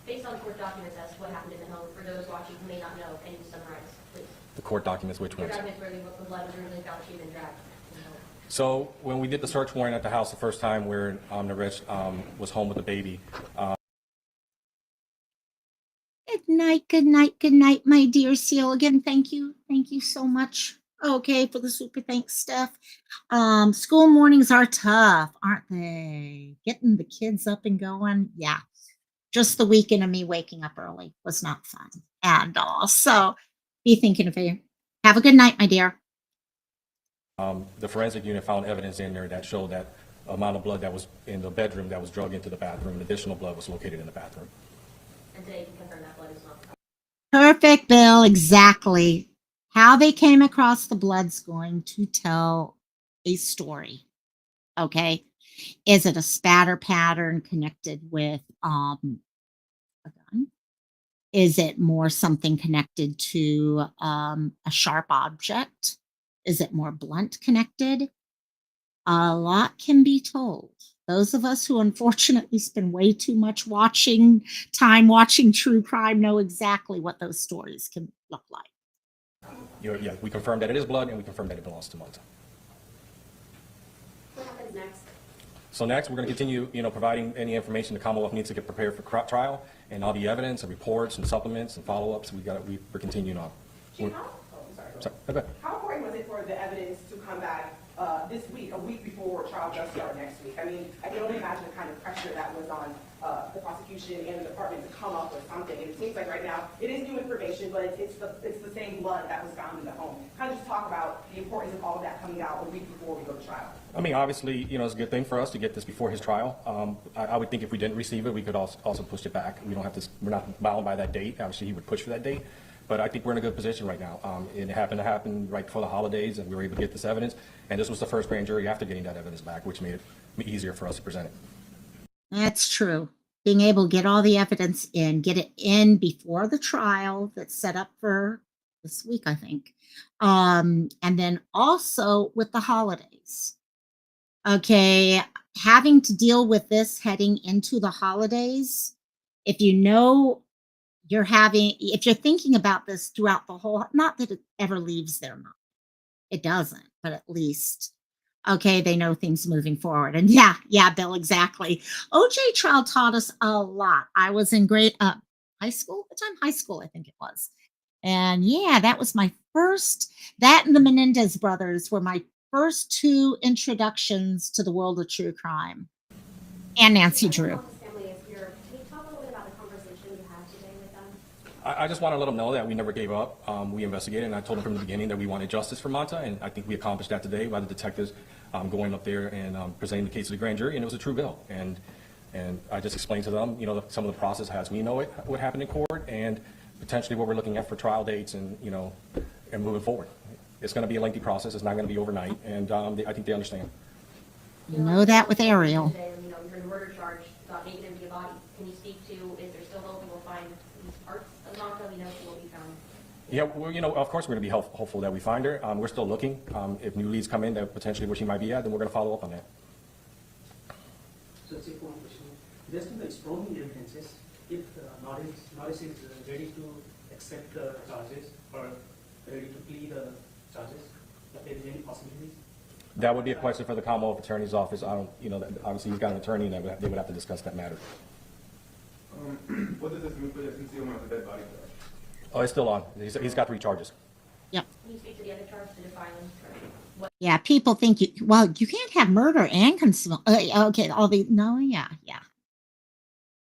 Based on court documents as to what happened in the home, for those watching who may not know, can you summarize, please? The court documents, which Court ones? documents where the blood was originally found, she had been dragged. So when we did the search warrant at the house the first time where Naresh was home with the baby. good night, my dear Seal. Again, thank you so much. Okay, for the super thanks, Steph. School mornings are tough, aren't they? Getting the kids up and going, yeah. Just the weekend of me waking up early was not fun. And also, be thinking of you. Have a good night, my dear. The forensic unit found evidence in there that showed that amount of blood that was in the bedroom that was drugged into the bathroom. Additional blood was located in the bathroom. And today you can confirm that blood is not. Perfect, Bill. Exactly. How they came across the blood's going to tell a story. Okay. Is it a spatter pattern connected with a gun? Is it more something connected to a sharp object? Is it more blunt connected? A lot can be told. Those of us who unfortunately spend way too much time watching true crime know exactly what those stories can look like. Yeah, we confirmed that it is blood, and we confirmed that it belongs to Mamta. What happens next? So next, we're going to continue, providing any information the Commonwealth needs to get prepared for trial, and all the evidence and reports and supplements and follow-ups. We're continuing on. Chief, how important was it for the evidence to come back this week, a week before trial does start next week? I mean, I can only imagine the kind of pressure that was on the prosecution and the department to come up with something. It seems like right now it is new information, but it's the same blood that was found in the home. Kind of just talk about the importance of all of that coming out a week before we go to trial. I mean, obviously, it's a good thing for us to get this before his trial. I would think if we didn't receive it, we could also push it back. We're not bound by that date. Obviously, he would push for that date. But I think we're in a good position right now. It happened to happen right before the holidays, and we were able to get this evidence. And this was the first grand jury after getting that evidence back, which made it easier for us to present it. That's true. Being able to get all the evidence in, get it in before the trial that's set up for this week, I think. And then also with the holidays. Okay, having to deal with this heading into the holidays, if you know if you're thinking about this throughout the whole, not that it ever leaves their mind, it doesn't, but at least, okay, they know things moving forward. And yeah, Bill, exactly. OJ trial taught us a lot. I was in high school at the time, high school, I think it was. And yeah, that was my first, that and the Menendez brothers were my first two introductions to the world of true crime. And Nancy Drew. I just want to let them know that we never gave up. We investigated, and I told them from the beginning that we wanted justice for Mamta, and I think we accomplished that today by the detectives going up there and presenting the case to the grand jury, and it was a true bill. And I just explained to them, some of the process as we know it would happen in court, and potentially what we're looking at for trial dates, and and moving forward. It's going to be a lengthy process. It's not going to be overnight, and I think they understand. You know that with Ariel. You heard a murder charge, thought maybe there'd be a body. Can you speak to, is there still hope we'll find these parts of Mamta? We know she will be found. Yeah, well, of course we're going to be hopeful that we find her. We're still looking. If new leads come in that potentially where she might be at, then we're going to follow up on that. So it's a one question. Just in the exploring the evidences, if Naresh is ready to accept the charges or ready to plead the charges, if there is any possibilities? That would be a question for the Commonwealth Attorney's Office. I don't, obviously he's got an attorney, and they would have to discuss that matter. What does this mean for the concealment of the dead body? Oh, it's still on. He's got 3 charges. Yep. Can you speak to the other charge, the defiling? Yeah, people think you can't have murder and conceal. Okay, yeah.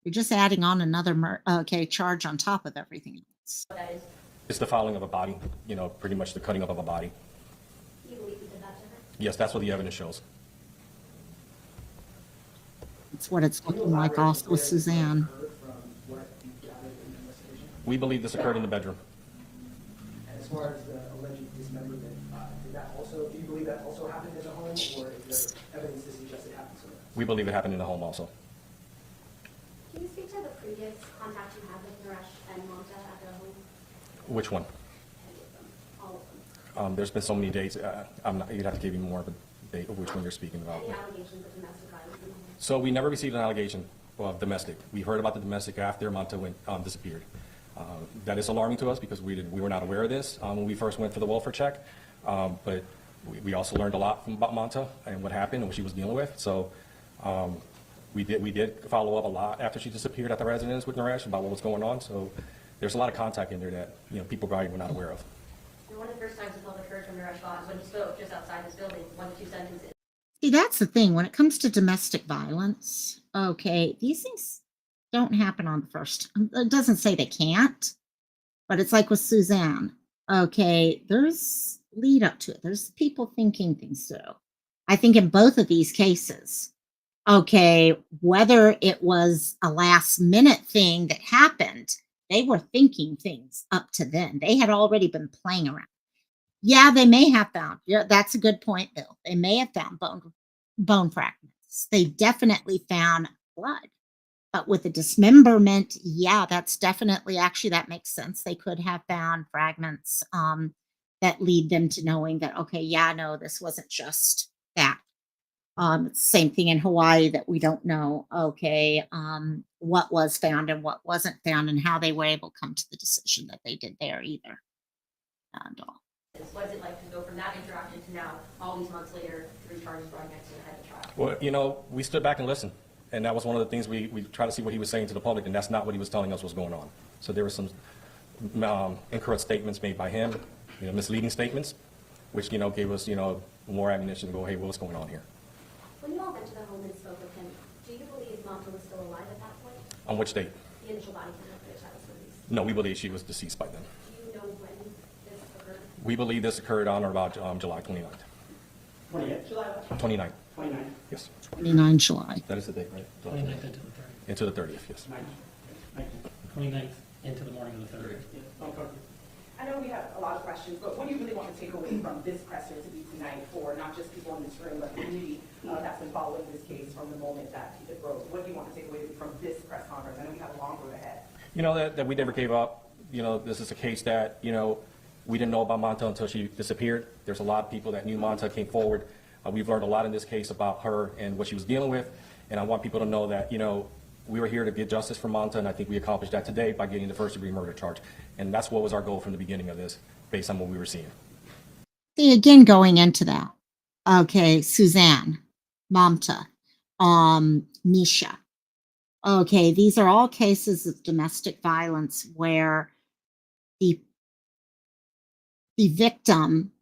You're just adding on another charge on top of everything else. That is. It's the fouling of a body, pretty much the cutting up of a body. Do you believe you did that to her? Yes, that's what the evidence shows. It's what it's looking like also with Suzanne. We believe this occurred in the bedroom. As far as the alleged dismemberment, do you believe that also happened in the home, or is there evidence to suggest it happened somewhere? We believe it happened in the home also. Can you speak to the previous contact you had with Naresh and Mamta at the home? Which one? All of them. There's been so many dates. You'd have to give me more of a date of which one you're speaking about. Any allegations of domestic violence in the home? So we never received an allegation of domestic. We heard about the domestic after Mamta disappeared. That is alarming to us because we were not aware of this when we first went for the welfare check. But we also learned a lot about Mamta and what happened and what she was dealing with. So we did follow up a lot after she disappeared at the residence with Naresh about what was going on. So there's a lot of contact in there that people probably were not aware of. And one of the first times the public heard from Naresh was when he spoke just outside this building, 1 to 2 sentences. See, that's the thing. When it comes to domestic violence, okay, these things don't happen on the first. It doesn't say they can't, but it's like with Suzanne. Okay, there's lead up to it. There's people thinking things through. I think in both of these cases, okay, whether it was a last minute thing that happened, they were thinking things up to then. They had already been playing around. Yeah, they may have found, that's a good point, Bill. They may have found bone fragments. They definitely found blood. But with the dismemberment, yeah, that's definitely, actually, that makes sense. They could have found fragments that lead them to knowing that, okay, yeah, no, this wasn't just that. It's the same thing in Hawaii that we don't know, okay, what was found and what wasn't found and how they were able to come to the decision that they did there either. And all. What is it like to go from that interaction to now, all these months later, 3 charges brought against you ahead of trial? Well, we stood back and listened. And that was one of the things we tried to see what he was saying to the public, and that's not what he was telling us was going on. So there were some incorrect statements made by him, misleading statements, which, gave us, more ammunition to go, hey, what's going on here? When you all went to the home and spoke with him, do you believe Mamta was still alive at that point? On which date? The initial body count for the child was released. No, we believe she was deceased by then. Do you know when this occurred? We believe this occurred on or about July 29th. 28th? July 29th. 29th. Yes. 29 July. That is the date, right? 29th into the 30th. Into the 30th, yes. 29th into the morning of the 30th. I know we have a lot of questions, but what do you really want to take away from this press interview tonight for not just people in this room, but the community that's been following this case from the moment that it rose? What do you want to take away from this press conference? I know we have a long road ahead. You know, that we never gave up. You know, this is a case that, you know, we didn't know about Mamta until she disappeared. There's a lot of people that knew Mamta came forward. We've learned a lot in this case about her and what she was dealing with. And I want people to know that, you know, we were here to get justice for Mamta, and I think we accomplished that today by getting the first-degree murder charge. And that's what was our goal from the beginning of this, based on what we were seeing. See, again, going into that. Okay, Suzanne, Mamta, Misha. Okay, these are all cases of domestic violence where the victim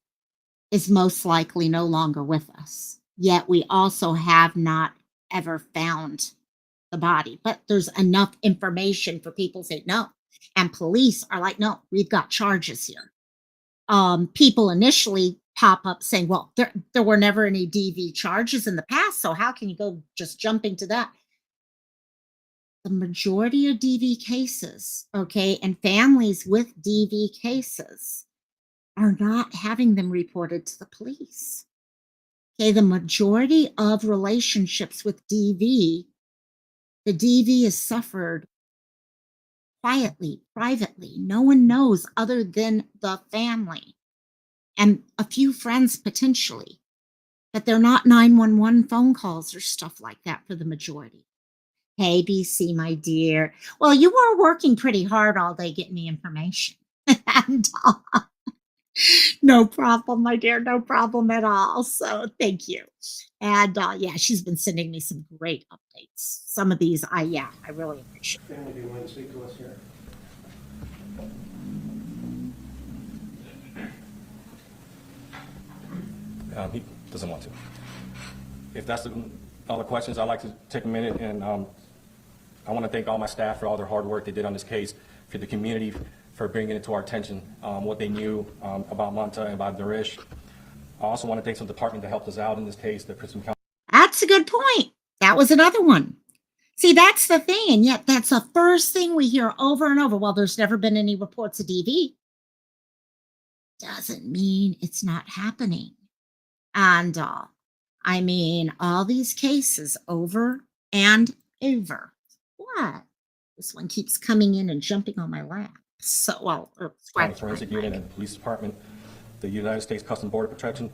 is most likely no longer with us. Yet we also have not ever found the body. But there's enough information for people to say no. And police are like, no, we've got charges here. People initially pop up saying, well, there were never any DV charges in the past, so how can you go just jumping to that? The majority of DV cases, okay, and families with DV cases are not having them reported to the police. Okay, the majority of relationships with DV, the DV is suffered quietly, privately. No one knows other than the family and a few friends potentially. But they're not 911 phone calls or stuff like that for the majority. Hey, BC, my dear. Well, you were working pretty hard all day getting the information. And no problem, my dear. No problem at all. So thank you. And yeah, she's been sending me some great updates. Some of these, I really appreciate. Family, do you want to speak to us here? He doesn't want to. If that's all the questions, I'd like to take a minute and I want to thank all my staff for all their hard work they did on this case, for the community for bringing it to our attention, what they knew about Mamta and about Naresh. I also want to thank some department that helped us out in this case, the Princeton County. That's a good point. That was another one. See, that's the thing. And yet that's the first thing we hear over and over. Well, there's never been any reports of DV. Doesn't mean it's not happening. And I mean, all these cases over and over. What? This one keeps coming in and jumping on my lap. So, well, County Forensic Unit and the Police Department, the United States Customs Border Protection,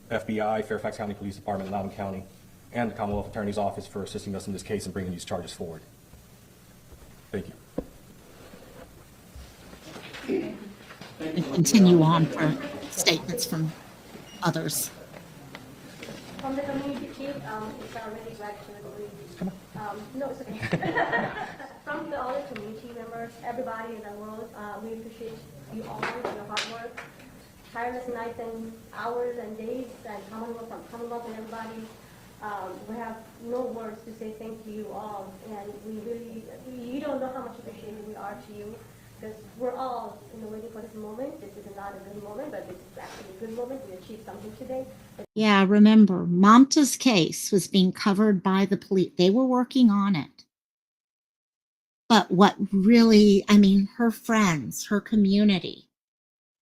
FBI, Fairfax County Police Department, Loudoun County, and the Commonwealth Attorney's Office for assisting us in this case and bringing these charges forward. Thank you. And continue on for statements from others. From the community chief, it's already glad to no, it's okay. From the other community members, everybody in the world, we appreciate you all and your hard work. Tireless nights and hours and days, and Commonwealth and everybody. We have no words to say thank you all, and we really, you don't know how much appreciated we are to you. Because we're all waiting for this moment. This is not a good moment, but this is actually a good moment. We achieved something today. Yeah, remember, Mamta's case was being covered by the police. They were working on it. But what really, I mean, her friends, her community.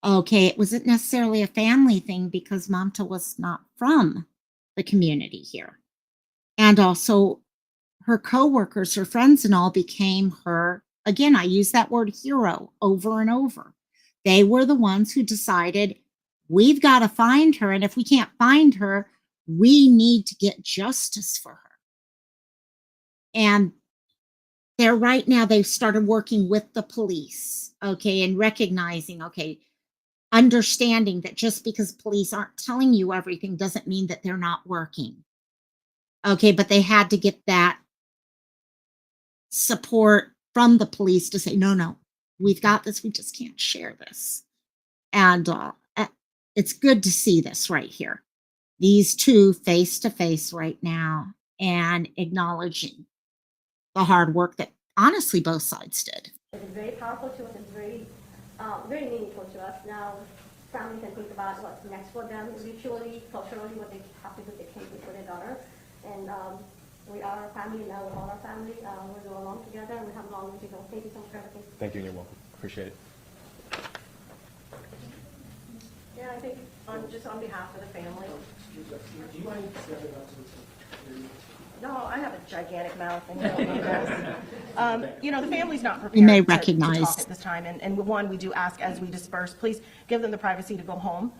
Okay, it wasn't necessarily a family thing because Mamta was not from the community here. And also her coworkers, her friends and all became her. Again, I use that word hero over and over. They were the ones who decided we've got to find her. And if we can't find her, we need to get justice for her. And they're right now, they've started working with the police, okay, and recognizing, okay, understanding that just because police aren't telling you everything doesn't mean that they're not working. Okay, but they had to get that support from the police to say, no, we've got this. We just can't share this. And it's good to see this right here. These two face to face right now and acknowledging the hard work that honestly both sides did. It's very powerful to us. It's very, very meaningful to us. Now, families can think about what's next for them. Ritually, culturally, what they have to do, they can do for their daughter. And we are a family now. We're all our family. We go along together, and we have long to go. Thank you so much for everything. Thank you, and you're welcome. Appreciate it. Yeah, I think just on behalf of the family. Do you mind stepping up to the No, I have a gigantic mouth, and you don't need that. You know, the family's not prepared You may to recognize. talk at this time, and one, we do ask as we disperse, please give them the privacy to go home.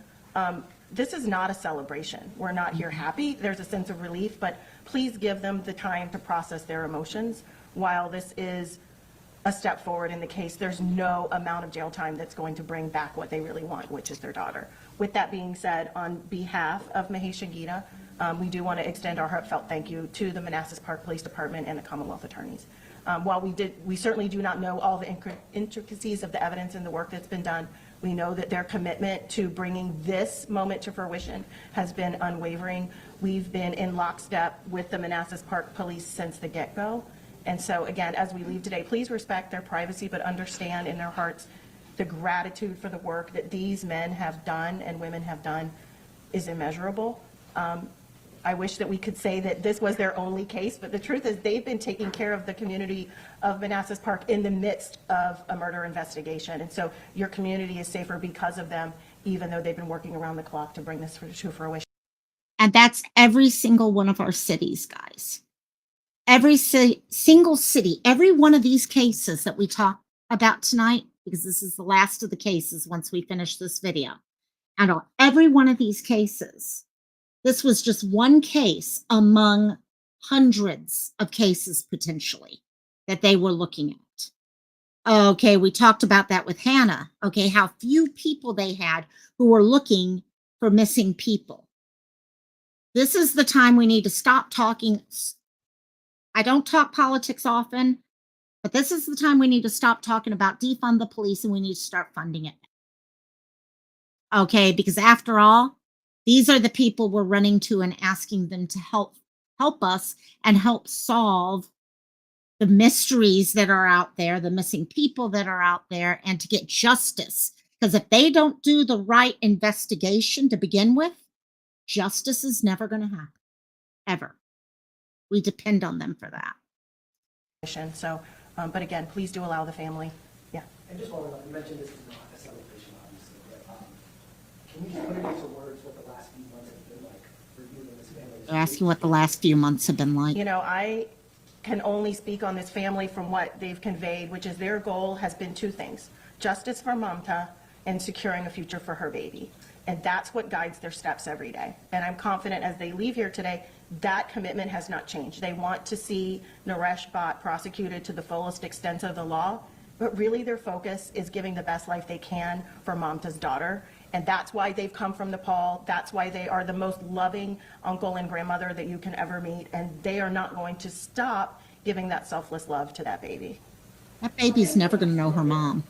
This is not a celebration. We're not here happy. There's a sense of relief, but please give them the time to process their emotions. While this is a step forward in the case, there's no amount of jail time that's going to bring back what they really want, which is their daughter. With that being said, on behalf of Mahesh and Geeta, we do want to extend our heartfelt thank you to the Manassas Park Police Department and the Commonwealth attorneys. While we certainly do not know all the intricacies of the evidence and the work that's been done, we know that their commitment to bringing this moment to fruition has been unwavering. We've been in lockstep with the Manassas Park Police since the get-go. And so again, as we leave today, please respect their privacy, but understand in their hearts the gratitude for the work that these men have done and women have done is immeasurable. I wish that we could say that this was their only case, but the truth is they've been taking care of the community of Manassas Park in the midst of a murder investigation. And so your community is safer because of them, even though they've been working around the clock to bring this to fruition. And that's every single one of our cities, guys. Every single city, every one of these cases that we talk about tonight, because this is the last of the cases once we finish this video. And on every one of these cases, this was just one case among hundreds of cases potentially that they were looking at. Okay, we talked about that with Hannah. Okay, how few people they had who were looking for missing people. This is the time we need to stop talking. I don't talk politics often, but this is the time we need to stop talking about defund the police and we need to start funding it. Okay, because after all, these are the people we're running to and asking them to help us and help solve the mysteries that are out there, the missing people that are out there, and to get justice. Because if they don't do the right investigation to begin with, justice is never going to happen, ever. We depend on them for that. So, but again, please do allow the family. Yeah. And just while you mentioned this is not a celebration, obviously, but can you just put it into words what the last few months have been like for you and this family? They're asking what the last few months have been like. You know, I can only speak on this family from what they've conveyed, which is their goal has been two things: justice for Mamta and securing a future for her baby. And that's what guides their steps every day. And I'm confident as they leave here today, that commitment has not changed. They want to see Naresh Bhatt prosecuted to the fullest extent of the law, but really their focus is giving the best life they can for Mamta's daughter. And that's why they've come from Nepal. That's why they are the most loving uncle and grandmother that you can ever meet. And they are not going to stop giving that selfless love to that baby. That baby's never going to know her mom.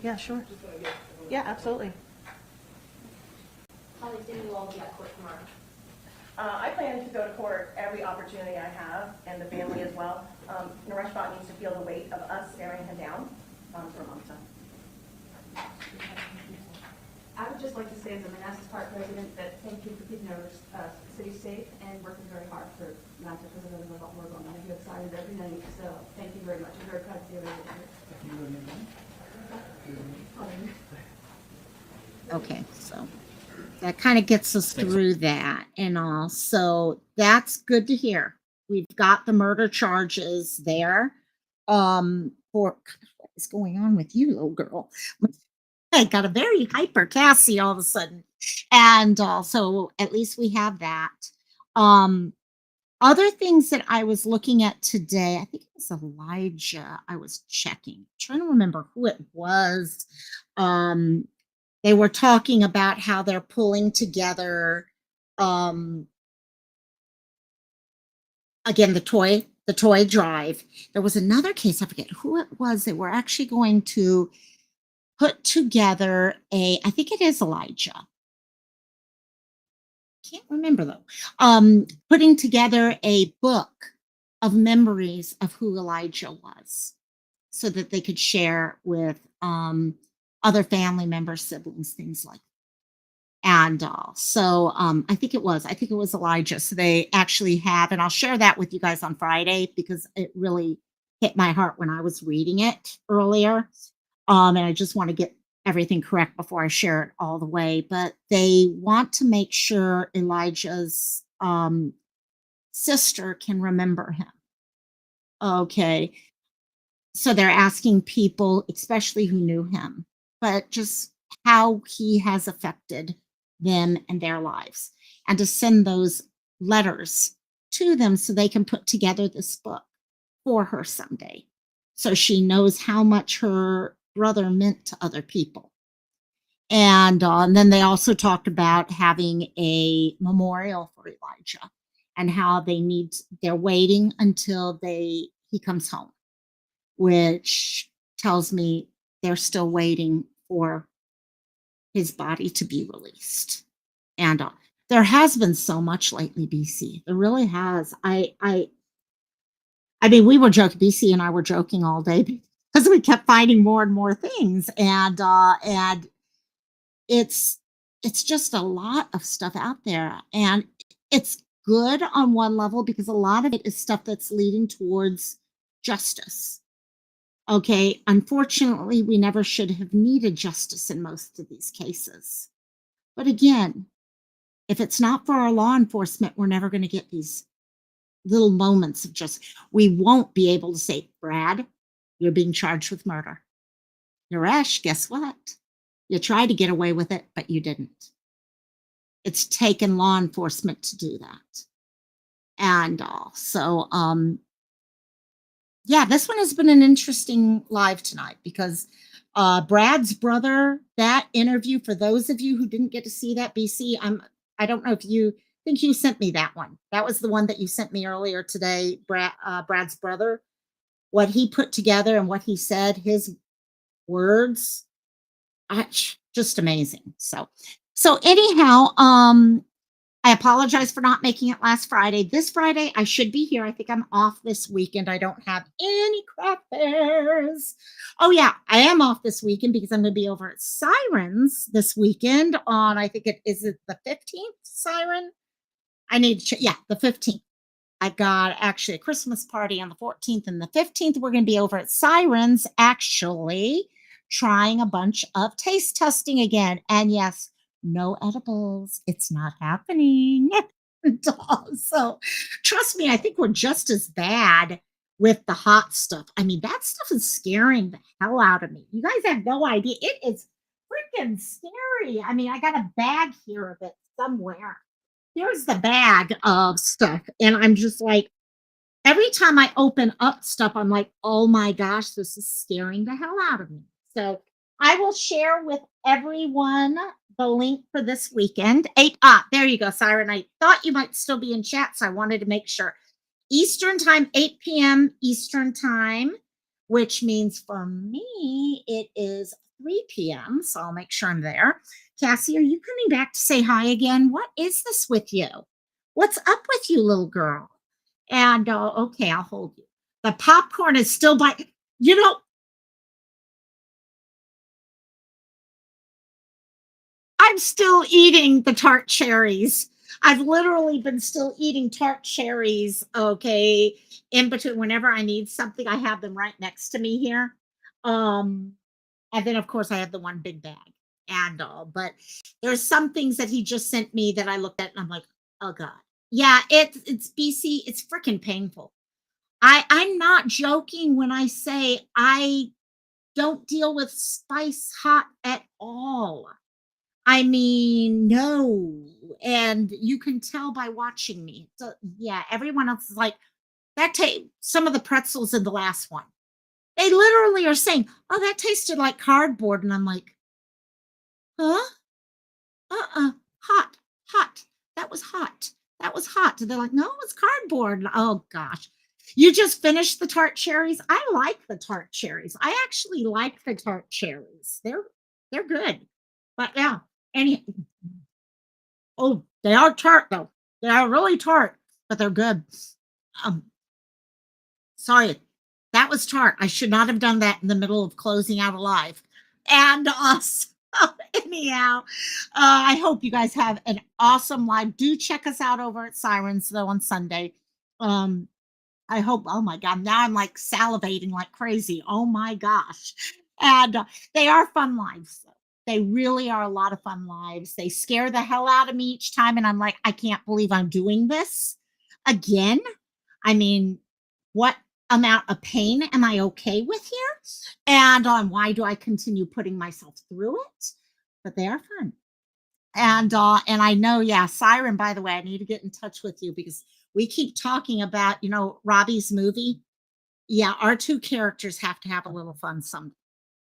Yeah, sure. Yeah, absolutely. How do you all be at court tomorrow? I plan to go to court every opportunity I have, and the family as well. Naresh Bhatt needs to feel the weight of us staring him down for Mamta. I would just like to say as a Manassas Park resident that thank you for keeping our city safe and working very hard for Mamta because there's a lot more going on. I get excited every night, so thank you very much. I'm very proud to see everything here. Okay, so that kind of gets us through that and all. So that's good to hear. We've got the murder charges there. For what is going on with you, little girl? I got a very hyper Cassie all of a sudden. And so at least we have that. Other things that I was looking at today, I think it was Elijah I was checking. I'm trying to remember who it was. They were talking about how they're pulling together, again, the toy drive. There was another case, I forget who it was. They were actually going to put together I think it is Elijah. Can't remember though. Putting together a book of memories of who Elijah was so that they could share with other family members, siblings, things like that. And so I think it was Elijah. So they actually have, and I'll share that with you guys on Friday because it really hit my heart when I was reading it earlier. And I just want to get everything correct before I share it all the way. But they want to make sure Elijah's sister can remember him. Okay. So they're asking people, especially who knew him, but just how he has affected them and their lives, and to send those letters to them so they can put together this book for her someday. So she knows how much her brother meant to other people. And then they also talked about having a memorial for Elijah and how they're waiting until he comes home, which tells me they're still waiting for his body to be released. And there has been so much lately, BC. There really has. I mean, we were joking, BC and I were joking all day because we kept finding more and more things, and it's just a lot of stuff out there, and it's good on one level because a lot of it is stuff that's leading towards justice. Okay, unfortunately, we never should have needed justice in most of these cases. But again, if it's not for our law enforcement, we're never going to get these little moments of we won't be able to say, Brad, you're being charged with murder. Naresh, guess what? You tried to get away with it, but you didn't. It's taken law enforcement to do that. And so, yeah, this one has been an interesting live tonight because Brad's brother, that interview, for those of you who didn't get to see that, BC, I don't know if you think you sent me that one. That was the one that you sent me earlier today, Brad's brother. What he put together and what he said, his words, just amazing. So anyhow, I apologize for not making it last Friday. This Friday, I should be here. I think I'm off this weekend. I don't have any craft fairs. Oh, yeah, I am off this weekend because I'm going to be over at Sirens this weekend on, I think is it the 15th, Siren? I need to check. Yeah, the 15th. I've got actually a Christmas party on the 14th and the 15th. We're going to be over at Sirens, actually trying a bunch of taste testing again. And yes, no edibles. It's not happening. So trust me, I think we're just as bad with the hot stuff. I mean, that stuff is scaring the hell out of me. You guys have no idea. It is freaking scary. I mean, I got a bag here of it somewhere. Here's the bag of stuff. And I'm just like, every time I open up stuff, I'm like, oh my gosh, this is scaring the hell out of me. So I will share with everyone the link for this weekend. There you go, Siren. I thought you might still be in chat, so I wanted to make sure. Eastern time, 8 p.m. Eastern time, which means for me, it is 3 p.m., so I'll make sure I'm there. Cassie, are you coming back to say hi again? What is this with you? What's up with you, little girl? And, okay, I'll hold you. The popcorn is still I'm still eating the tart cherries. I've literally been still eating tart cherries, okay, in between. Whenever I need something, I have them right next to me here. And then, of course, I have the one big bag and all. But there's some things that he just sent me that I looked at and I'm like, oh, God. Yeah, it's BC. It's freaking painful. I'm not joking when I say I don't deal with spice hot at all. I mean, no. And you can tell by watching me. So, yeah, everyone else is like, some of the pretzels in the last one. They literally are saying, oh, that tasted like cardboard. And I'm like, huh? Hot. That was hot. And they're like, no, it's cardboard. Oh, gosh. You just finished the tart cherries? I like the tart cherries. I actually like the tart cherries. They're good. But yeah. They are tart though. They are really tart, but they're good. Sorry, that was tart. I should not have done that in the middle of closing out a live. And anyhow, I hope you guys have an awesome live. Do check us out over at Sirens though on Sunday. I hope. Oh my God, now I'm like salivating like crazy. Oh my gosh, and they are fun lives. They really are a lot of fun lives. They scare the hell out of me each time. And I'm like, I can't believe I'm doing this. again. I mean, what amount of pain am I okay with here? And why do I continue putting myself through it? But they are fun. And I know, yeah, Siren, by the way, I need to get in touch with you because we keep talking about, Robbie's movie. Yeah, our two characters have to have a little fun someday.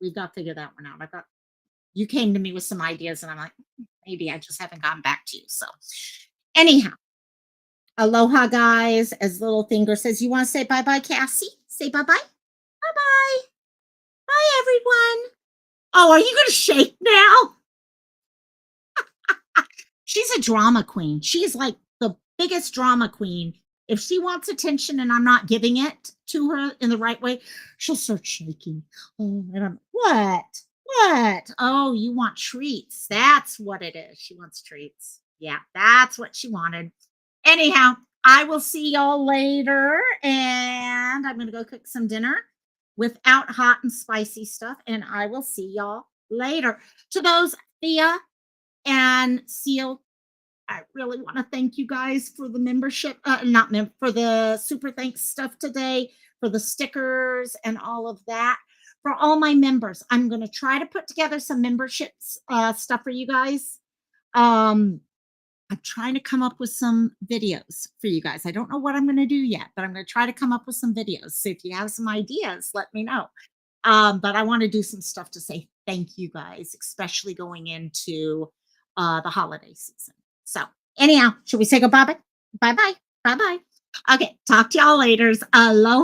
We've got to figure that one out. You came to me with some ideas, and I'm like, maybe I just haven't gotten back to you. So, anyhow, aloha, guys. As Little Finger says, you want to say bye bye, Cassie? Say bye bye. Bye bye. Bye, everyone. Oh, are you going to shake now? She's a drama queen. She's like the biggest drama queen. If she wants attention and I'm not giving it to her in the right way, she'll start shaking. Oh, and I'm, what? Oh, you want treats. That's what it is. She wants treats. Yeah, that's what she wanted. Anyhow, I will see y'all later. And I'm going to go cook some dinner without hot and spicy stuff. And I will see y'all later. To those Thea and Seal, I really want to thank you guys for the membership, for the super thanks stuff today, for the stickers and all of that. For all my members, I'm going to try to put together some memberships stuff for you guys. I'm trying to come up with some videos for you guys. I don't know what I'm going to do yet, but I'm going to try to come up with some videos. So if you have some ideas, let me know. But I want to do some stuff to say thank you guys, especially going into the holiday season. So anyhow, should we say goodbye? Bye-bye. Bye-bye. Okay, talk to y'all later. Aloha.